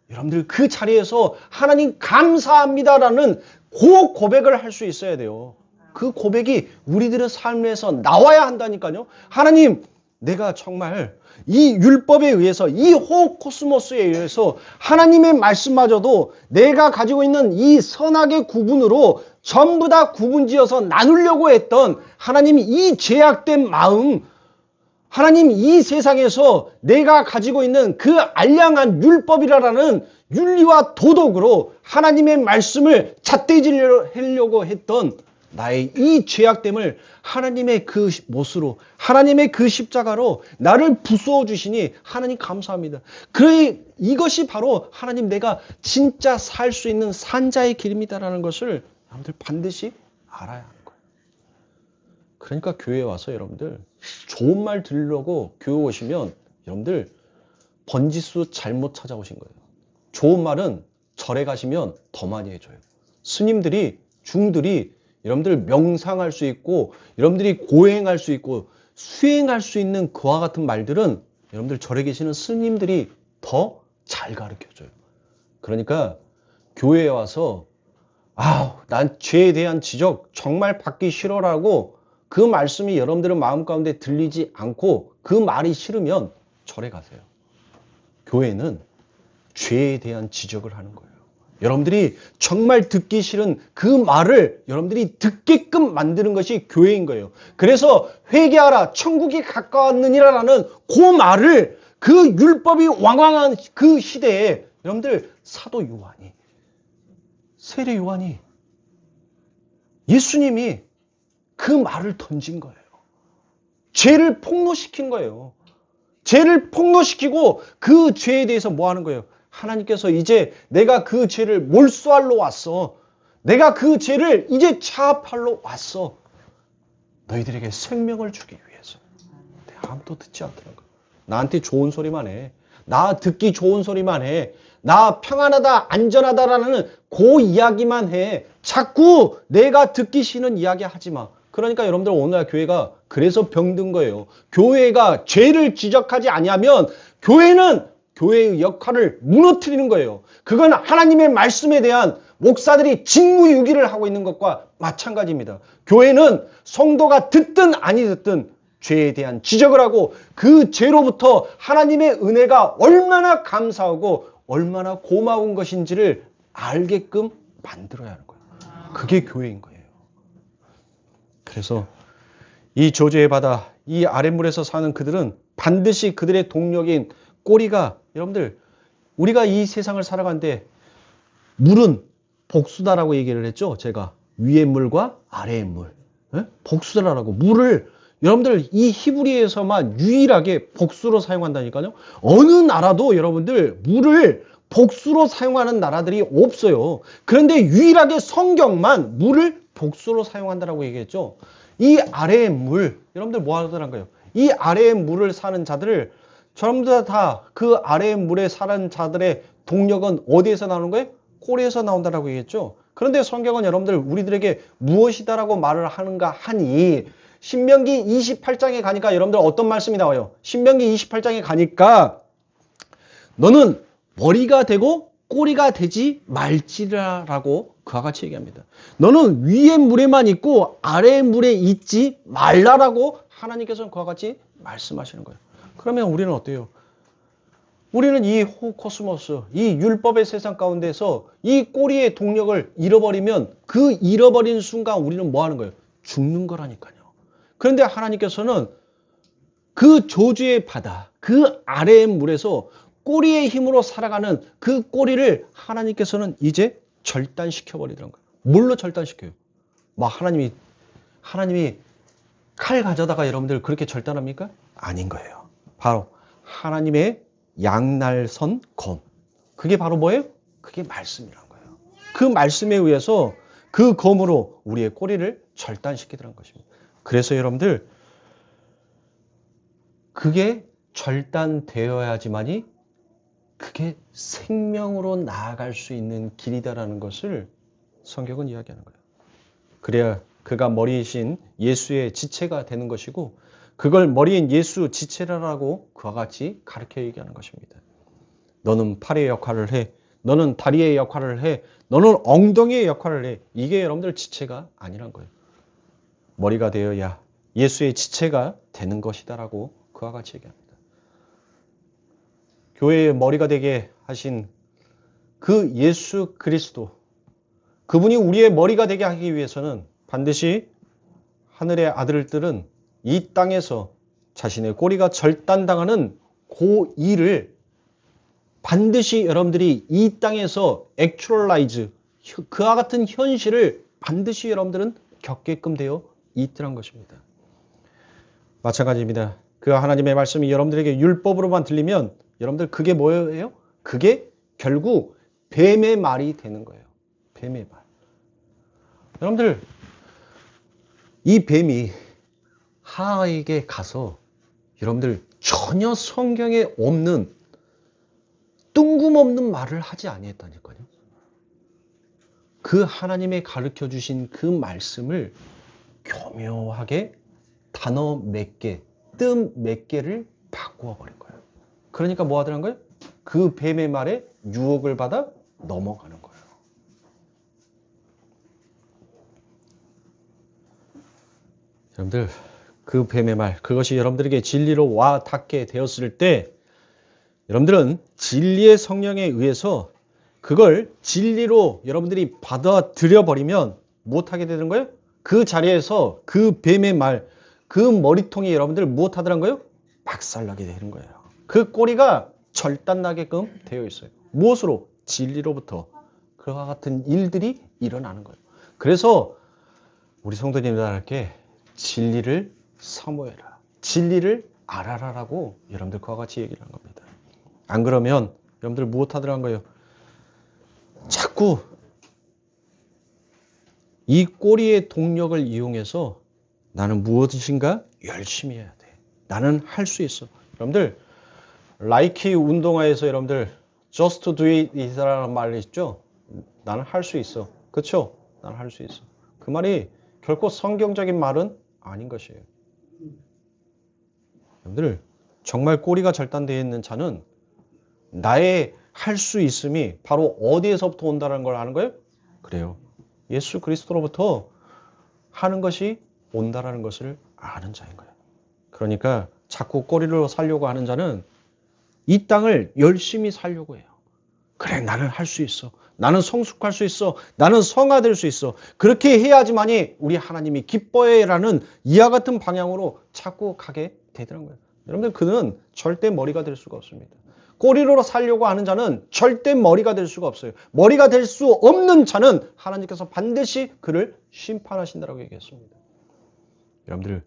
여러분들 그 자리에서 하나님 감사합니다라는 그 고백을 할 수 있어야 돼요. 그 고백이 우리들의 삶에서 나와야 한다니까요. 하나님, 내가 정말 이 율법에 의해서, 이 호코스모스에 의해서 하나님의 말씀마저도 내가 가지고 있는 이 선악의 구분으로 전부 다 구분지어서 나누려고 했던 하나님 이 죄악된 마음, 하나님 이 세상에서 내가 가지고 있는 그 알량한 율법이라는 윤리와 도덕으로 하나님의 말씀을 잣대질하려고 했던 나의 이 죄악됨을 하나님의 그 못으로, 하나님의 그 십자가로 나를 부수어 주시니 하나님 감사합니다. 그래 이것이 바로 하나님 내가 진짜 살 수 있는 산자의 길입니다라는 것을 여러분들 반드시 알아야 하는 거예요. 그러니까 교회에 와서 여러분들 좋은 말 들으려고 교회 오시면 여러분들 번지수 잘못 찾아오신 거예요. 좋은 말은 절에 가시면 더 많이 해줘요. 스님들이, 중들이 여러분들 명상할 수 있고 여러분들이 고행할 수 있고 수행할 수 있는 그와 같은 말들은 여러분들 절에 계시는 스님들이 더 잘 가르쳐줘요. 그러니까 교회에 와서 난 죄에 대한 지적 정말 받기 싫어라고 그 말씀이 여러분들의 마음 가운데 들리지 않고 그 말이 싫으면 절에 가세요. 교회는 죄에 대한 지적을 하는 거예요. 여러분들이 정말 듣기 싫은 그 말을 여러분들이 듣게끔 만드는 것이 교회인 거예요. 그래서 회개하라 천국이 가까웠느니라라는 그 말을 그 율법이 왕왕한 그 시대에 여러분들 사도 요한이, 세례 요한이, 예수님이 그 말을 던진 거예요. 죄를 폭로시킨 거예요. 죄를 폭로시키고 그 죄에 대해서 뭐 하는 거예요? 하나님께서 이제 내가 그 죄를 몰수하러 왔어. 내가 그 죄를 이제 차압하러 왔어. 너희들에게 생명을 주기 위해서. 아무도 듣지 않더라고. 나한테 좋은 소리만 해. 나 듣기 좋은 소리만 해. 나 평안하다, 안전하다라는 그 이야기만 해. 자꾸 내가 듣기 싫은 이야기 하지 마. 그러니까 여러분들 오늘날 교회가 그래서 병든 거예요. 교회가 죄를 지적하지 아니하면 교회는 교회의 역할을 무너뜨리는 거예요. 그건 하나님의 말씀에 대한 목사들이 직무유기를 하고 있는 것과 마찬가지입니다. 교회는 성도가 듣든 아니 듣든 죄에 대한 지적을 하고 그 죄로부터 하나님의 은혜가 얼마나 감사하고 얼마나 고마운 것인지를 알게끔 만들어야 하는 거예요. 그게 교회인 거예요. 그래서 이 저주의 바다, 이 아랫물에서 사는 그들은 반드시 그들의 동력인 꼬리가, 여러분들 우리가 이 세상을 살아가는데 물은 복수다라고 얘기를 했죠. 제가 위의 물과 아래의 물, 복수다라고. 물을 여러분들 이 히브리에서만 유일하게 복수로 사용한다니까요. 어느 나라도 여러분들 물을 복수로 사용하는 나라들이 없어요. 그런데 유일하게 성경만 물을 복수로 사용한다라고 얘기했죠. 이 아래의 물, 여러분들 뭐 하더란 거예요? 이 아래의 물을 사는 자들을 전부 다 그 아래의 물에 사는 자들의 동력은 어디에서 나오는 거예요? 꼬리에서 나온다라고 얘기했죠. 그런데 성경은 여러분들 우리들에게 무엇이다라고 말을 하는가 하니 신명기 28장에 가니까 여러분들 어떤 말씀이 나와요? 신명기 28장에 가니까 너는 머리가 되고 꼬리가 되지 말지라라고 그와 같이 얘기합니다. 너는 위의 물에만 있고 아래의 물에 있지 말라라고 하나님께서는 그와 같이 말씀하시는 거예요. 그러면 우리는 어때요? 우리는 이 호코스모스, 이 율법의 세상 가운데서 이 꼬리의 동력을 잃어버리면 그 잃어버린 순간 우리는 뭐 하는 거예요? 죽는 거라니까요. 그런데 하나님께서는 그 저주의 바다, 그 아래의 물에서 꼬리의 힘으로 살아가는 그 꼬리를 하나님께서는 이제 절단시켜 버리더란 거예요. 뭘로 절단시켜요? 막 하나님이 칼 가져다가 여러분들 그렇게 절단합니까? 아닌 거예요. 바로 하나님의 양날선 검. 그게 바로 뭐예요? 그게 말씀이란 거예요. 그 말씀에 의해서 그 검으로 우리의 꼬리를 절단시키더란 것입니다. 그래서 여러분들 그게 절단되어야지만이 그게 생명으로 나아갈 수 있는 길이다라는 것을 성경은 이야기하는 거예요. 그래야 그가 머리이신 예수의 지체가 되는 것이고 그걸 머리인 예수 지체라고 그와 같이 가르쳐 얘기하는 것입니다. 너는 팔의 역할을 해. 너는 다리의 역할을 해. 너는 엉덩이의 역할을 해. 이게 여러분들 지체가 아니란 거예요. 머리가 되어야 예수의 지체가 되는 것이다라고 그와 같이 얘기합니다. 교회의 머리가 되게 하신 그 예수 그리스도, 그분이 우리의 머리가 되게 하기 위해서는 반드시 하늘의 아들들은 이 땅에서 자신의 꼬리가 절단당하는 그 일을 반드시 여러분들이 이 땅에서 액츄얼라이즈, 그와 같은 현실을 반드시 여러분들은 겪게끔 되어 있더란 것입니다. 마찬가지입니다. 그 하나님의 말씀이 여러분들에게 율법으로만 들리면 여러분들 그게 뭐예요? 그게 결국 뱀의 말이 되는 거예요. 뱀의 말. 여러분들 이 뱀이 하와에게 가서 여러분들 전혀 성경에 없는 뜬금없는 말을 하지 아니했다니까요. 그 하나님의 가르쳐 주신 그 말씀을 교묘하게 단어 몇 개, 뜸 몇 개를 바꾸어 버린 거예요. 그러니까 뭐 하더란 거예요? 그 뱀의 말에 유혹을 받아 넘어가는 거예요. 여러분들 그 뱀의 말, 그것이 여러분들에게 진리로 와 닿게 되었을 때 여러분들은 진리의 성령에 의해서 그걸 진리로 여러분들이 받아들여 버리면 무엇하게 되는 거예요? 그 자리에서 그 뱀의 말, 그 머리통이 여러분들 무엇하더란 거예요? 박살나게 되는 거예요. 그 꼬리가 절단나게끔 되어 있어요. 무엇으로? 진리로부터. 그와 같은 일들이 일어나는 거예요. 그래서 우리 성도님들께 진리를 사모해라. 진리를 알아라라고 여러분들 그와 같이 얘기를 한 겁니다. 안 그러면 여러분들 무엇하더란 거예요? 자꾸 이 꼬리의 동력을 이용해서 나는 무엇인가 열심히 해야 돼. 나는 할 수 있어. 여러분들 라이키 운동화에서 여러분들 just do it 이라는 말이 있죠. 나는 할 수 있어. 그렇죠? 나는 할 수 있어. 그 말이 결코 성경적인 말은 아닌 것이에요. 여러분들 정말 꼬리가 절단되어 있는 자는 나의 할 수 있음이 바로 어디에서부터 온다는 걸 아는 거예요? 그래요. 예수 그리스도로부터 하는 것이 온다라는 것을 아는 자인 거예요. 그러니까 자꾸 꼬리로 살려고 하는 자는 이 땅을 열심히 살려고 해요. 그래, 나는 할 수 있어. 나는 성숙할 수 있어. 나는 성화될 수 있어. 그렇게 해야지만이 우리 하나님이 기뻐해라는 이와 같은 방향으로 자꾸 가게 되더란 거예요. 여러분들 그는 절대 머리가 될 수가 없습니다. 꼬리로 살려고 하는 자는 절대 머리가 될 수가 없어요. 머리가 될 수 없는 자는 하나님께서 반드시 그를 심판하신다라고 얘기했습니다. 여러분들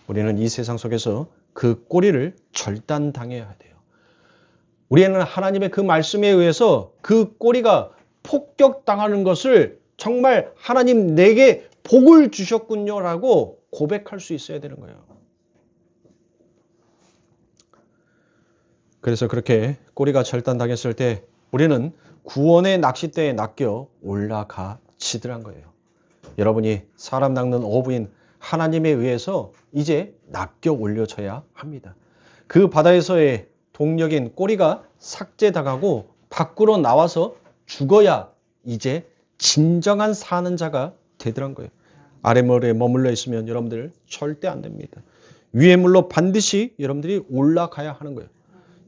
우리는 이 세상 속에서 그 꼬리를 절단당해야 돼요. 우리는 하나님의 그 말씀에 의해서 그 꼬리가 폭격당하는 것을 정말 하나님 내게 복을 주셨군요라고 고백할 수 있어야 되는 거예요. 그래서 그렇게 꼬리가 절단당했을 때 우리는 구원의 낚싯대에 낚여 올라가 치들한 거예요. 여러분이 사람 낚는 어부인 하나님에 의해서 이제 낚여 올려져야 합니다. 그 바다에서의 동력인 꼬리가 삭제당하고 밖으로 나와서 죽어야 이제 진정한 사는 자가 되더란 거예요. 아래물에 머물러 있으면 여러분들 절대 안 됩니다. 위의 물로 반드시 여러분들이 올라가야 하는 거예요.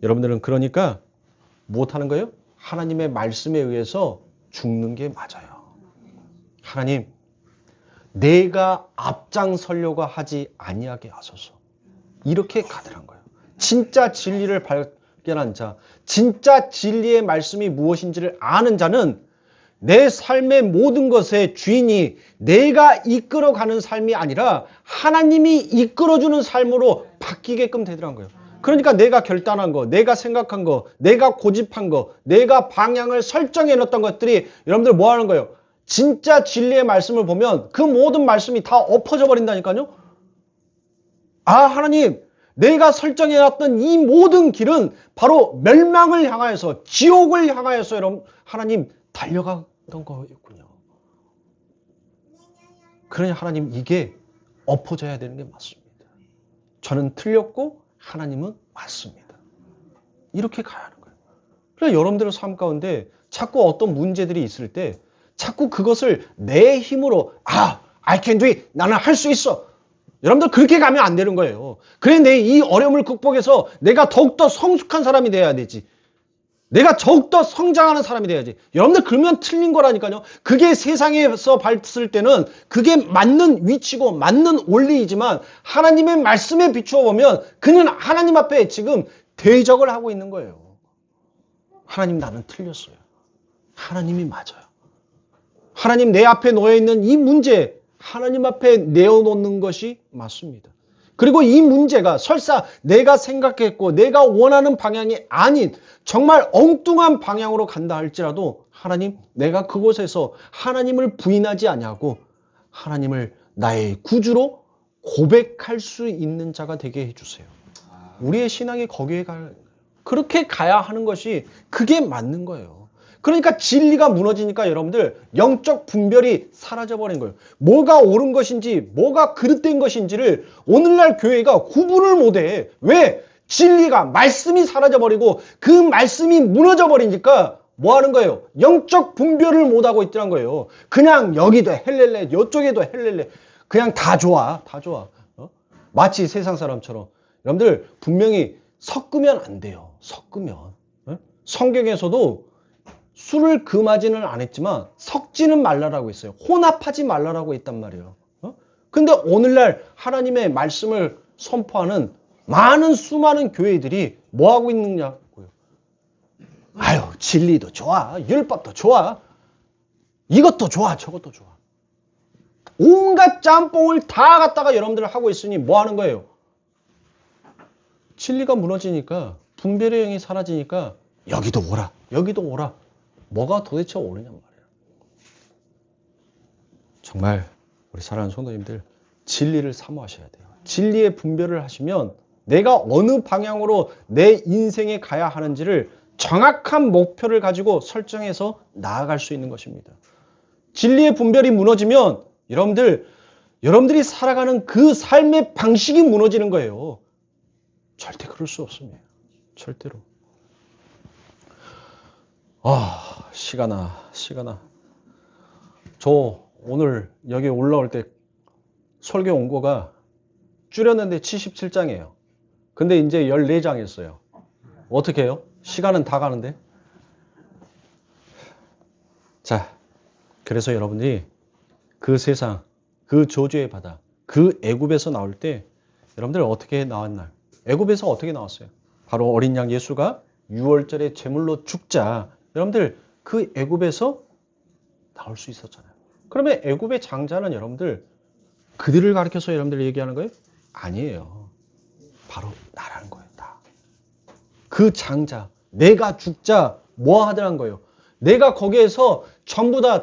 여러분들은 그러니까 무엇하는 거예요? 하나님의 말씀에 의해서 죽는 게 맞아요. 하나님, 내가 앞장서려고 하지 아니하게 하소서. 이렇게 가더란 거예요. 진짜 진리를 발견한 자, 진짜 진리의 말씀이 무엇인지를 아는 자는 내 삶의 모든 것의 주인이 내가 이끌어가는 삶이 아니라 하나님이 이끌어주는 삶으로 바뀌게끔 되더란 거예요. 그러니까 내가 결단한 거, 내가 생각한 거, 내가 고집한 거, 내가 방향을 설정해 놓았던 것들이 여러분들 뭐 하는 거예요? 진짜 진리의 말씀을 보면 그 모든 말씀이 다 엎어져 버린다니까요. 아, 하나님, 내가 설정해 놨던 이 모든 길은 바로 멸망을 향하여서, 지옥을 향하여서 여러분 하나님 달려갔던 거였군요. 그러니 하나님, 이게 엎어져야 되는 게 맞습니다. 저는 틀렸고 하나님은 맞습니다. 이렇게 가야 하는 거예요. 그래서 여러분들의 삶 가운데 자꾸 어떤 문제들이 있을 때 자꾸 그것을 내 힘으로 I can do it. 나는 할 수 있어. 여러분들 그렇게 가면 안 되는 거예요. 그래 내 이 어려움을 극복해서 내가 더욱더 성숙한 사람이 돼야 되지. 내가 더욱더 성장하는 사람이 돼야지. 여러분들 그러면 틀린 거라니까요. 그게 세상에서 봤을 때는 그게 맞는 위치고 맞는 원리이지만 하나님의 말씀에 비추어 보면 그는 하나님 앞에 지금 대적을 하고 있는 거예요. 하나님, 나는 틀렸어요. 하나님이 맞아요. 하나님, 내 앞에 놓여있는 이 문제 하나님 앞에 내어놓는 것이 맞습니다. 그리고 이 문제가 설사 내가 생각했고 내가 원하는 방향이 아닌 정말 엉뚱한 방향으로 간다 할지라도 하나님, 내가 그곳에서 하나님을 부인하지 아니하고 하나님을 나의 구주로 고백할 수 있는 자가 되게 해주세요. 우리의 신앙이 거기에 그렇게 가야 하는 것이 그게 맞는 거예요. 그러니까 진리가 무너지니까 여러분들 영적 분별이 사라져버린 거예요. 뭐가 옳은 것인지 뭐가 그릇된 것인지를 오늘날 교회가 구분을 못해. 왜? 진리가 말씀이 사라져버리고 그 말씀이 무너져버리니까 뭐 하는 거예요? 영적 분별을 못하고 있더란 거예요. 그냥 여기도 헬렐레 이쪽에도 헬렐레 그냥 다 좋아. 다 좋아. 마치 세상 사람처럼. 여러분들 분명히 섞으면 안 돼요. 섞으면. 성경에서도 술을 금하지는 않았지만 섞지는 말라라고 했어요. 혼합하지 말라라고 했단 말이에요. 근데 오늘날 하나님의 말씀을 선포하는 많은 수많은 교회들이 뭐 하고 있느냐고요. 아유, 진리도 좋아. 율법도 좋아. 이것도 좋아. 저것도 좋아. 온갖 짬뽕을 다 갖다가 여러분들 하고 있으니 뭐 하는 거예요? 진리가 무너지니까 분별의 영이 사라지니까 여기도 오라. 여기도 오라. 뭐가 도대체 옳으냔 말이에요. 정말 우리 사랑하는 성도님들 진리를 사모하셔야 돼요. 진리의 분별을 하시면 내가 어느 방향으로 내 인생에 가야 하는지를 정확한 목표를 가지고 설정해서 나아갈 수 있는 것입니다. 진리의 분별이 무너지면 여러분들이 살아가는 그 삶의 방식이 무너지는 거예요. 절대 그럴 수 없습니다. 절대로. 시간아. 저 오늘 여기 올라올 때 설교 온 거가 줄였는데 77장이에요. 근데 이제 14장 했어요. 어떻게 해요? 시간은 다 가는데. 자, 그래서 여러분들이 그 세상, 그 저주의 바다, 그 애굽에서 나올 때 여러분들 어떻게 나왔나요? 애굽에서 어떻게 나왔어요? 바로 어린 양 예수가 6월절에 제물로 죽자. 여러분들 그 애굽에서 나올 수 있었잖아요. 그러면 애굽의 장자는 여러분들 그들을 가리켜서 여러분들 얘기하는 거예요? 아니에요. 바로 나라는 거예요. 다. 그 장자, 내가 죽자 뭐 하더란 거예요? 내가 거기에서 전부 다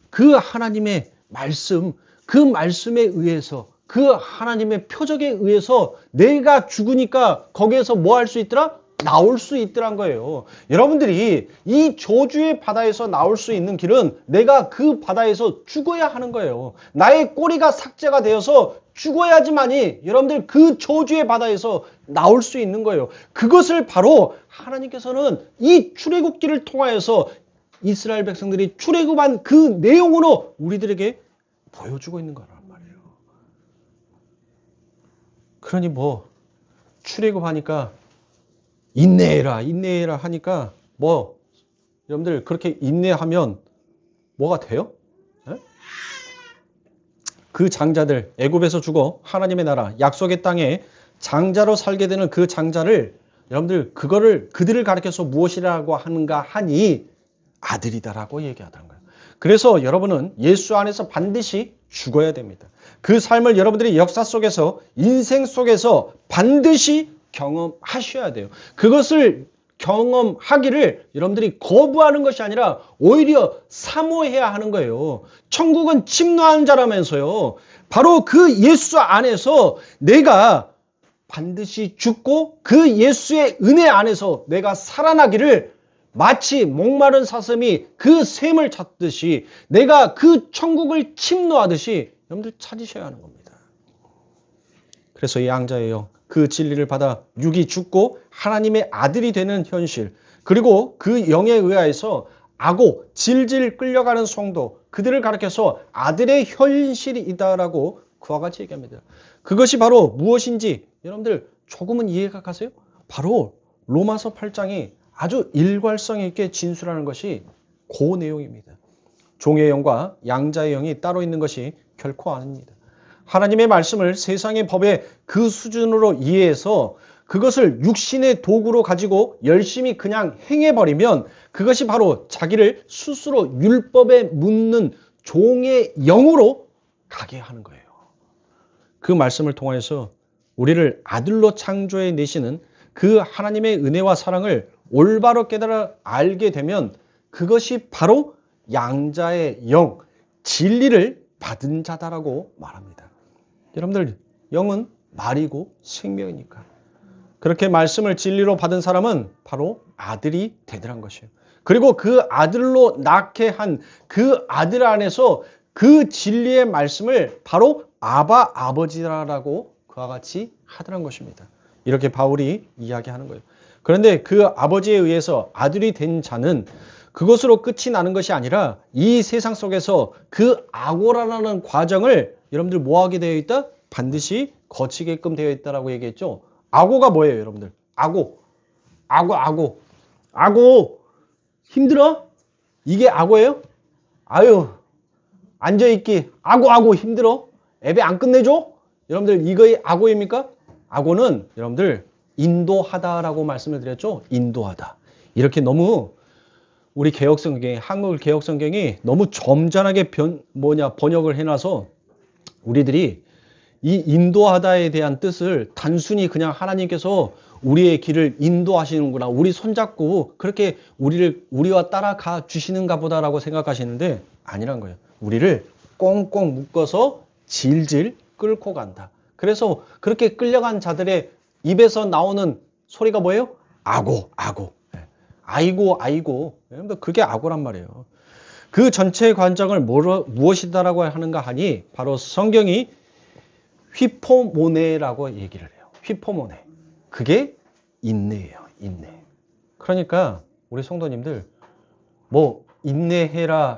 그 하나님의 말씀, 그 말씀에 의해서, 그 하나님의 표적에 의해서 내가 죽으니까 거기에서 뭐 할 수 있더라? 나올 수 있더란 거예요. 여러분들이 이 저주의 바다에서 나올 수 있는 길은 내가 그 바다에서 죽어야 하는 거예요. 나의 꼬리가 삭제가 되어서 죽어야지만이 여러분들 그 저주의 바다에서 나올 수 있는 거예요. 그것을 바로 하나님께서는 이 출애굽기를 통하여서 이스라엘 백성들이 출애굽한 그 내용으로 우리들에게 보여주고 있는 거란 말이에요. 그러니 뭐 출애굽하니까 인내해라 하니까 뭐 여러분들 그렇게 인내하면 뭐가 돼요? 네? 그 장자들 애굽에서 죽어 하나님의 나라 약속의 땅에 장자로 살게 되는 그 장자를 여러분들 그들을 가리켜서 무엇이라고 하는가 하니 아들이다라고 얘기하다는 거예요. 그래서 여러분은 예수 안에서 반드시 죽어야 됩니다. 그 삶을 여러분들이 역사 속에서 인생 속에서 반드시 경험하셔야 돼요. 그것을 경험하기를 여러분들이 거부하는 것이 아니라 오히려 사모해야 하는 거예요. 천국은 침노하는 자라면서요. 바로 그 예수 안에서 내가 반드시 죽고 그 예수의 은혜 안에서 내가 살아나기를 마치 목마른 사슴이 그 샘을 찾듯이 내가 그 천국을 침노하듯이 여러분들 찾으셔야 하는 겁니다. 그래서 이 양자의 영, 그 진리를 받아 육이 죽고 하나님의 아들이 되는 현실, 그리고 그 영에 의하여서 아고 질질 끌려가는 성도, 그들을 가리켜서 아들의 현실이다라고 그와 같이 얘기합니다. 그것이 바로 무엇인지 여러분들 조금은 이해가 가세요? 바로 로마서 8장이 아주 일괄성 있게 진술하는 것이 그 내용입니다. 종의 영과 양자의 영이 따로 있는 것이 결코 아닙니다. 하나님의 말씀을 세상의 법의 그 수준으로 이해해서 그것을 육신의 도구로 가지고 열심히 그냥 행해버리면 그것이 바로 자기를 스스로 율법에 묻는 종의 영으로 가게 하는 거예요. 그 말씀을 통해서 우리를 아들로 창조해 내시는 그 하나님의 은혜와 사랑을 올바로 깨달아 알게 되면 그것이 바로 양자의 영, 진리를 받은 자다라고 말합니다. 여러분들, 영은 말이고 생명이니까. 그렇게 말씀을 진리로 받은 사람은 바로 아들이 되더란 것이에요. 그리고 그 아들로 낳게 한 그 아들 안에서 그 진리의 말씀을 바로 아바 아버지라고 그와 같이 하더란 것입니다. 이렇게 바울이 이야기하는 거예요. 그런데 그 아버지에 의해서 아들이 된 자는 그것으로 끝이 나는 것이 아니라 이 세상 속에서 그 아고라라는 과정을 여러분들 뭐 하게 되어 있다? 반드시 거치게끔 되어 있다라고 얘기했죠. 아고가 뭐예요, 여러분들? 아고. 힘들어? 이게 아고예요? 아유, 앉아있기. 아고 힘들어? 예배 안 끝내줘? 여러분들 이거의 아고입니까? 아고는 여러분들 인도하다라고 말씀을 드렸죠. 인도하다. 이렇게 너무 우리 개혁성경이, 한글 개혁성경이 너무 점잖하게 번역을 해놔서 우리들이 이 인도하다에 대한 뜻을 단순히 그냥 하나님께서 우리의 길을 인도하시는구나, 우리 손잡고 그렇게 우리와 따라가 주시는가 보다라고 생각하시는데 아니란 거예요. 우리를 꽁꽁 묶어서 질질 끌고 간다. 그래서 그렇게 끌려간 자들의 입에서 나오는 소리가 뭐예요? 아고. 아이고. 그게 아고란 말이에요. 그 전체의 관점을 무엇이다라고 하는가 하니 바로 성경이 휘포모네라고 얘기를 해요. 휘포모네. 그게 인내예요. 인내. 그러니까 우리 성도님들 뭐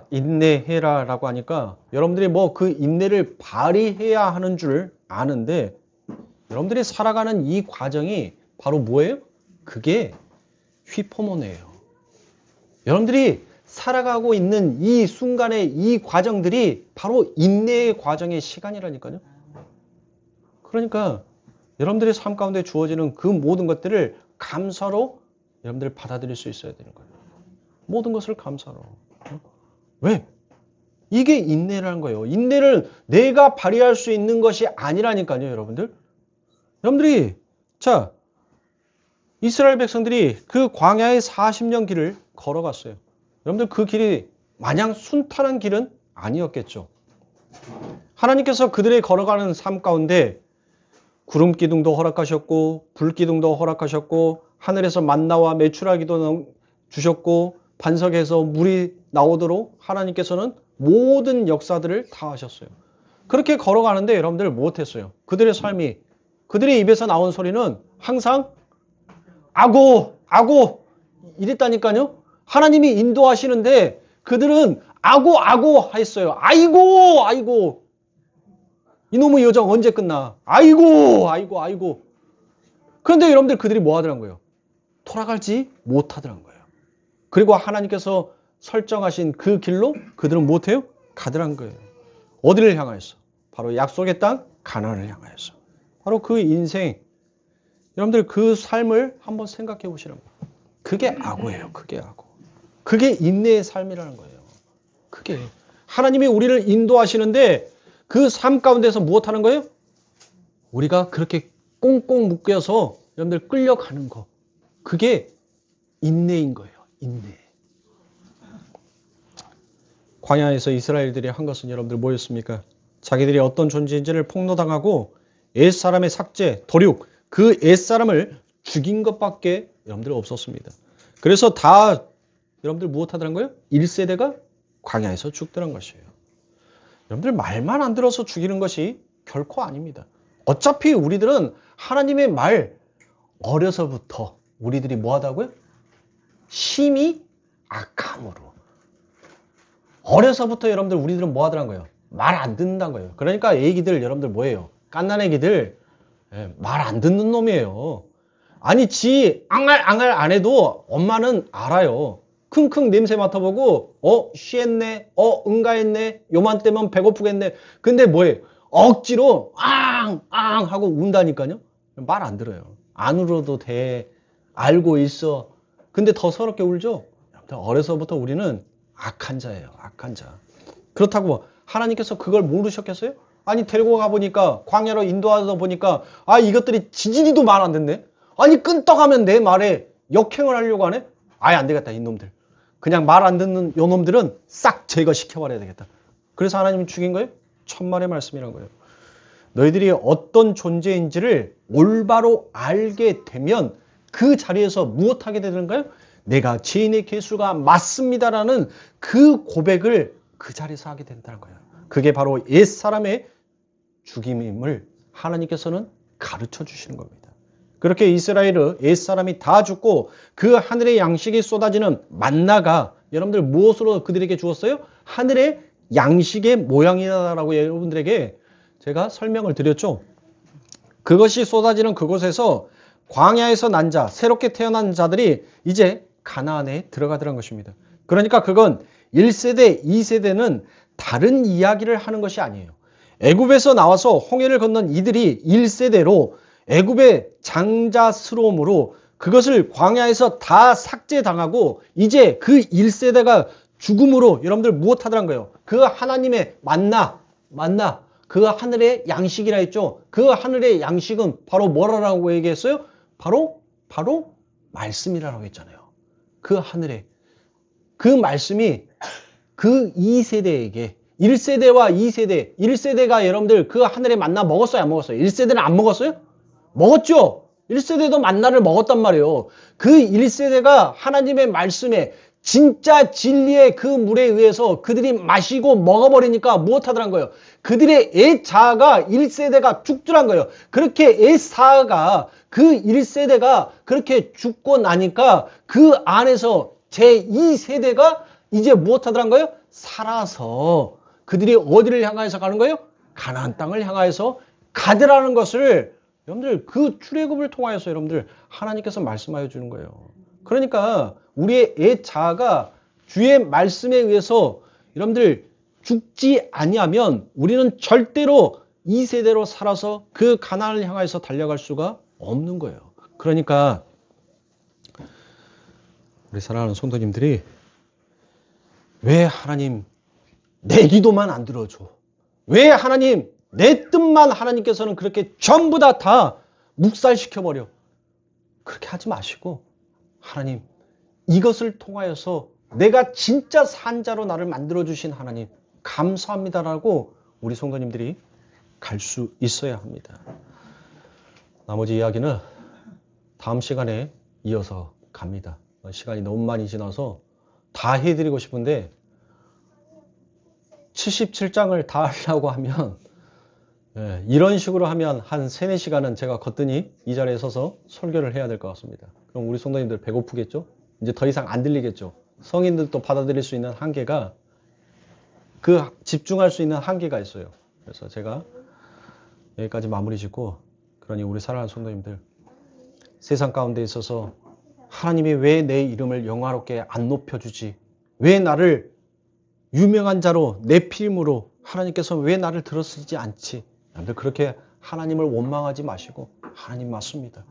인내해라라고 하니까 여러분들이 뭐 그 인내를 발휘해야 하는 줄 아는데 여러분들이 살아가는 이 과정이 바로 뭐예요? 그게 휘포모네예요. 여러분들이 살아가고 있는 이 순간의 이 과정들이 바로 인내의 과정의 시간이라니까요. 그러니까 여러분들의 삶 가운데 주어지는 그 모든 것들을 감사로 여러분들 받아들일 수 있어야 되는 거예요. 모든 것을 감사로. 왜? 이게 인내라는 거예요. 인내를 내가 발휘할 수 있는 것이 아니라니까요, 여러분들. 여러분들이 자, 이스라엘 백성들이 그 광야의 40년 길을 걸어갔어요. 여러분들 그 길이 마냥 순탄한 길은 아니었겠죠. 하나님께서 그들의 걸어가는 삶 가운데 구름 기둥도 허락하셨고 불 기둥도 허락하셨고 하늘에서 만나와 메추라기도 주셨고 반석에서 물이 나오도록 하나님께서는 모든 역사들을 다 하셨어요. 그렇게 걸어가는데 여러분들 못했어요. 그들의 삶이, 그들의 입에서 나온 소리는 항상 아고 아고 이랬다니까요. 하나님이 인도하시는데 그들은 아고 했어요. 아이고 이놈의 여정 언제 끝나? 아이고. 그런데 여러분들 그들이 뭐 하더란 거예요? 돌아가지 못하더란 거예요. 그리고 하나님께서 설정하신 그 길로 그들은 못해요? 가더란 거예요. 어디를 향하여서? 바로 약속의 땅 가나안을 향하여서. 바로 그 인생, 여러분들 그 삶을 한번 생각해 보시라고. 그게 악어예요. 그게 악어. 그게 인내의 삶이라는 거예요. 그게 하나님이 우리를 인도하시는데 그 삶 가운데서 무엇하는 거예요? 우리가 그렇게 꽁꽁 묶여서 여러분들 끌려가는 거. 그게 인내인 거예요. 인내. 광야에서 이스라엘들이 한 것은 여러분들 뭐였습니까? 자기들이 어떤 존재인지를 폭로당하고 옛사람의 삭제, 도륙, 그 옛사람을 죽인 것밖에 여러분들 없었습니다. 그래서 다 여러분들 무엇하더란 거예요? 1세대가 광야에서 죽더란 것이에요. 여러분들 말만 안 들어서 죽이는 것이 결코 아닙니다. 어차피 우리들은 하나님의 말 어려서부터 우리들이 뭐하다고요? 심히 악함으로. 어려서부터 여러분들 우리들은 뭐하더란 거예요? 말 안 듣는다는 거예요. 그러니까 애기들 여러분들 뭐예요? 갓난 애기들 말 안 듣는 놈이에요. 아니 지 앙알 안 해도 엄마는 알아요. 킁킁 냄새 맡아보고 쉬했네, 응가했네, 요맘때면 배고프겠네. 근데 뭐예요? 억지로 앙 하고 운다니까요. 말 안 들어요. 안 울어도 돼. 알고 있어. 근데 더 서럽게 울죠. 어려서부터 우리는 악한 자예요. 악한 자. 그렇다고 하나님께서 그걸 모르셨겠어요? 아니 데리고 가보니까 광야로 인도하다 보니까 이것들이 지지리도 말 안 듣네. 아니 끈떡하면 내 말에 역행을 하려고 하네. 아예 안 되겠다 이놈들. 그냥 말 안 듣는 요놈들은 싹 제거시켜버려야 되겠다. 그래서 하나님은 죽인 거예요? 천만의 말씀이란 거예요. 너희들이 어떤 존재인지를 올바로 알게 되면 그 자리에서 무엇하게 되는가요? 내가 죄인의 계수가 맞습니다라는 그 고백을 그 자리에서 하게 된다는 거예요. 그게 바로 옛사람의 죽임임을 하나님께서는 가르쳐 주시는 겁니다. 그렇게 이스라엘의 옛사람이 다 죽고 그 하늘의 양식이 쏟아지는 만나가 여러분들 무엇으로 그들에게 주었어요? 하늘의 양식의 모양이다라고 여러분들에게 제가 설명을 드렸죠. 그것이 쏟아지는 그곳에서 광야에서 난 자, 새롭게 태어난 자들이 이제 가나안에 들어가더란 것입니다. 그러니까 그건 1세대, 2세대는 다른 이야기를 하는 것이 아니에요. 애굽에서 나와서 홍해를 건넌 이들이 1세대로 애굽의 장자스러움으로 그것을 광야에서 다 삭제당하고 이제 그 1세대가 죽음으로 여러분들 무엇하더란 거예요? 그 하나님의 만나 그 하늘의 양식이라 했죠. 그 하늘의 양식은 바로 뭐라고 얘기했어요? 바로 말씀이라고 했잖아요. 그 하늘에 그 말씀이 그 2세대에게 1세대와 2세대 1세대가 여러분들 그 하늘의 만나 먹었어요? 안 먹었어요? 1세대는 안 먹었어요? 먹었죠. 1세대도 만나를 먹었단 말이에요. 그 1세대가 하나님의 말씀에 진짜 진리의 그 물에 의해서 그들이 마시고 먹어버리니까 무엇하더란 거예요? 그들의 옛 자아가 1세대가 죽더란 거예요. 그렇게 옛 사아가 그 1세대가 그렇게 죽고 나니까 그 안에서 제2세대가 이제 무엇하더란 거예요? 살아서 그들이 어디를 향해서 가는 거예요? 가나안 땅을 향해서 가더라는 것을 여러분들 그 출애굽을 통하여서 여러분들 하나님께서 말씀하여 주는 거예요. 그러니까 우리의 옛 자아가 주의 말씀에 의해서 여러분들 죽지 아니하면 우리는 절대로 2세대로 살아서 그 가나안을 향해서 달려갈 수가 없는 거예요. 그러니까 우리 사랑하는 성도님들이 왜 하나님 내 기도만 안 들어줘? 왜 하나님 내 뜻만 하나님께서는 그렇게 전부 다 묵살시켜버려? 그렇게 하지 마시고 하나님 이것을 통하여서 내가 진짜 산자로 나를 만들어주신 하나님 감사합니다라고 우리 성도님들이 갈 수 있어야 합니다. 나머지 이야기는 다음 시간에 이어서 갑니다. 시간이 너무 많이 지나서 다 해드리고 싶은데 77장을 다 하려고 하면 이런 식으로 하면 한 3, 4시간은 제가 거뜬히 이 자리에 서서 설교를 해야 될 것 같습니다. 그럼 우리 성도님들 배고프겠죠? 이제 더 이상 안 들리겠죠? 성인들도 받아들일 수 있는 한계가 집중할 수 있는 한계가 있어요. 그래서 제가 여기까지 마무리 짓고 그러니 우리 사랑하는 성도님들 세상 가운데 있어서 하나님이 왜 내 이름을 영화롭게 안 높여주지? 왜 나를 유명한 자로 내 필임으로 하나님께서 왜 나를 들어쓰지 않지? 여러분들 그렇게 하나님을 원망하지 마시고 하나님 맞습니다.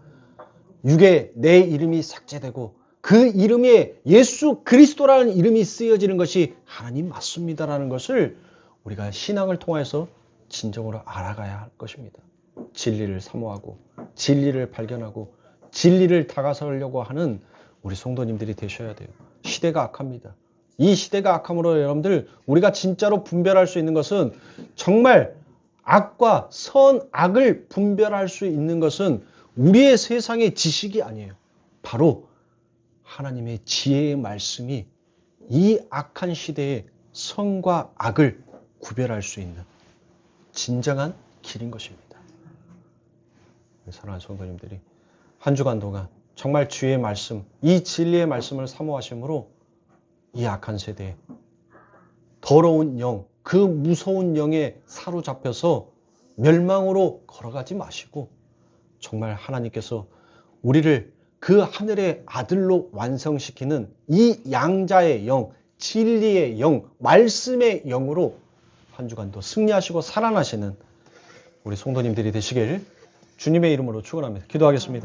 육에 내 이름이 삭제되고 그 이름에 예수 그리스도라는 이름이 쓰여지는 것이 하나님 맞습니다라는 것을 우리가 신앙을 통해서 진정으로 알아가야 할 것입니다. 진리를 사모하고 진리를 발견하고 진리를 다가서려고 하는 우리 성도님들이 되셔야 돼요. 시대가 악합니다. 이 시대가 악함으로 여러분들 우리가 진짜로 분별할 수 있는 것은 정말 악과 선악을 분별할 수 있는 것은 우리의 세상의 지식이 아니에요. 바로 하나님의 지혜의 말씀이 이 악한 시대에 선과 악을 구별할 수 있는 진정한 길인 것입니다. 사랑하는 성도님들이 한 주간 동안 정말 주의 말씀, 이 진리의 말씀을 사모하심으로 이 악한 세대에 더러운 영, 그 무서운 영에 사로잡혀서 멸망으로 걸어가지 마시고 정말 하나님께서 우리를 그 하늘의 아들로 완성시키는 이 양자의 영, 진리의 영, 말씀의 영으로 한 주간도 승리하시고 살아나시는 우리 성도님들이 되시길 주님의 이름으로 축원합니다. 기도하겠습니다.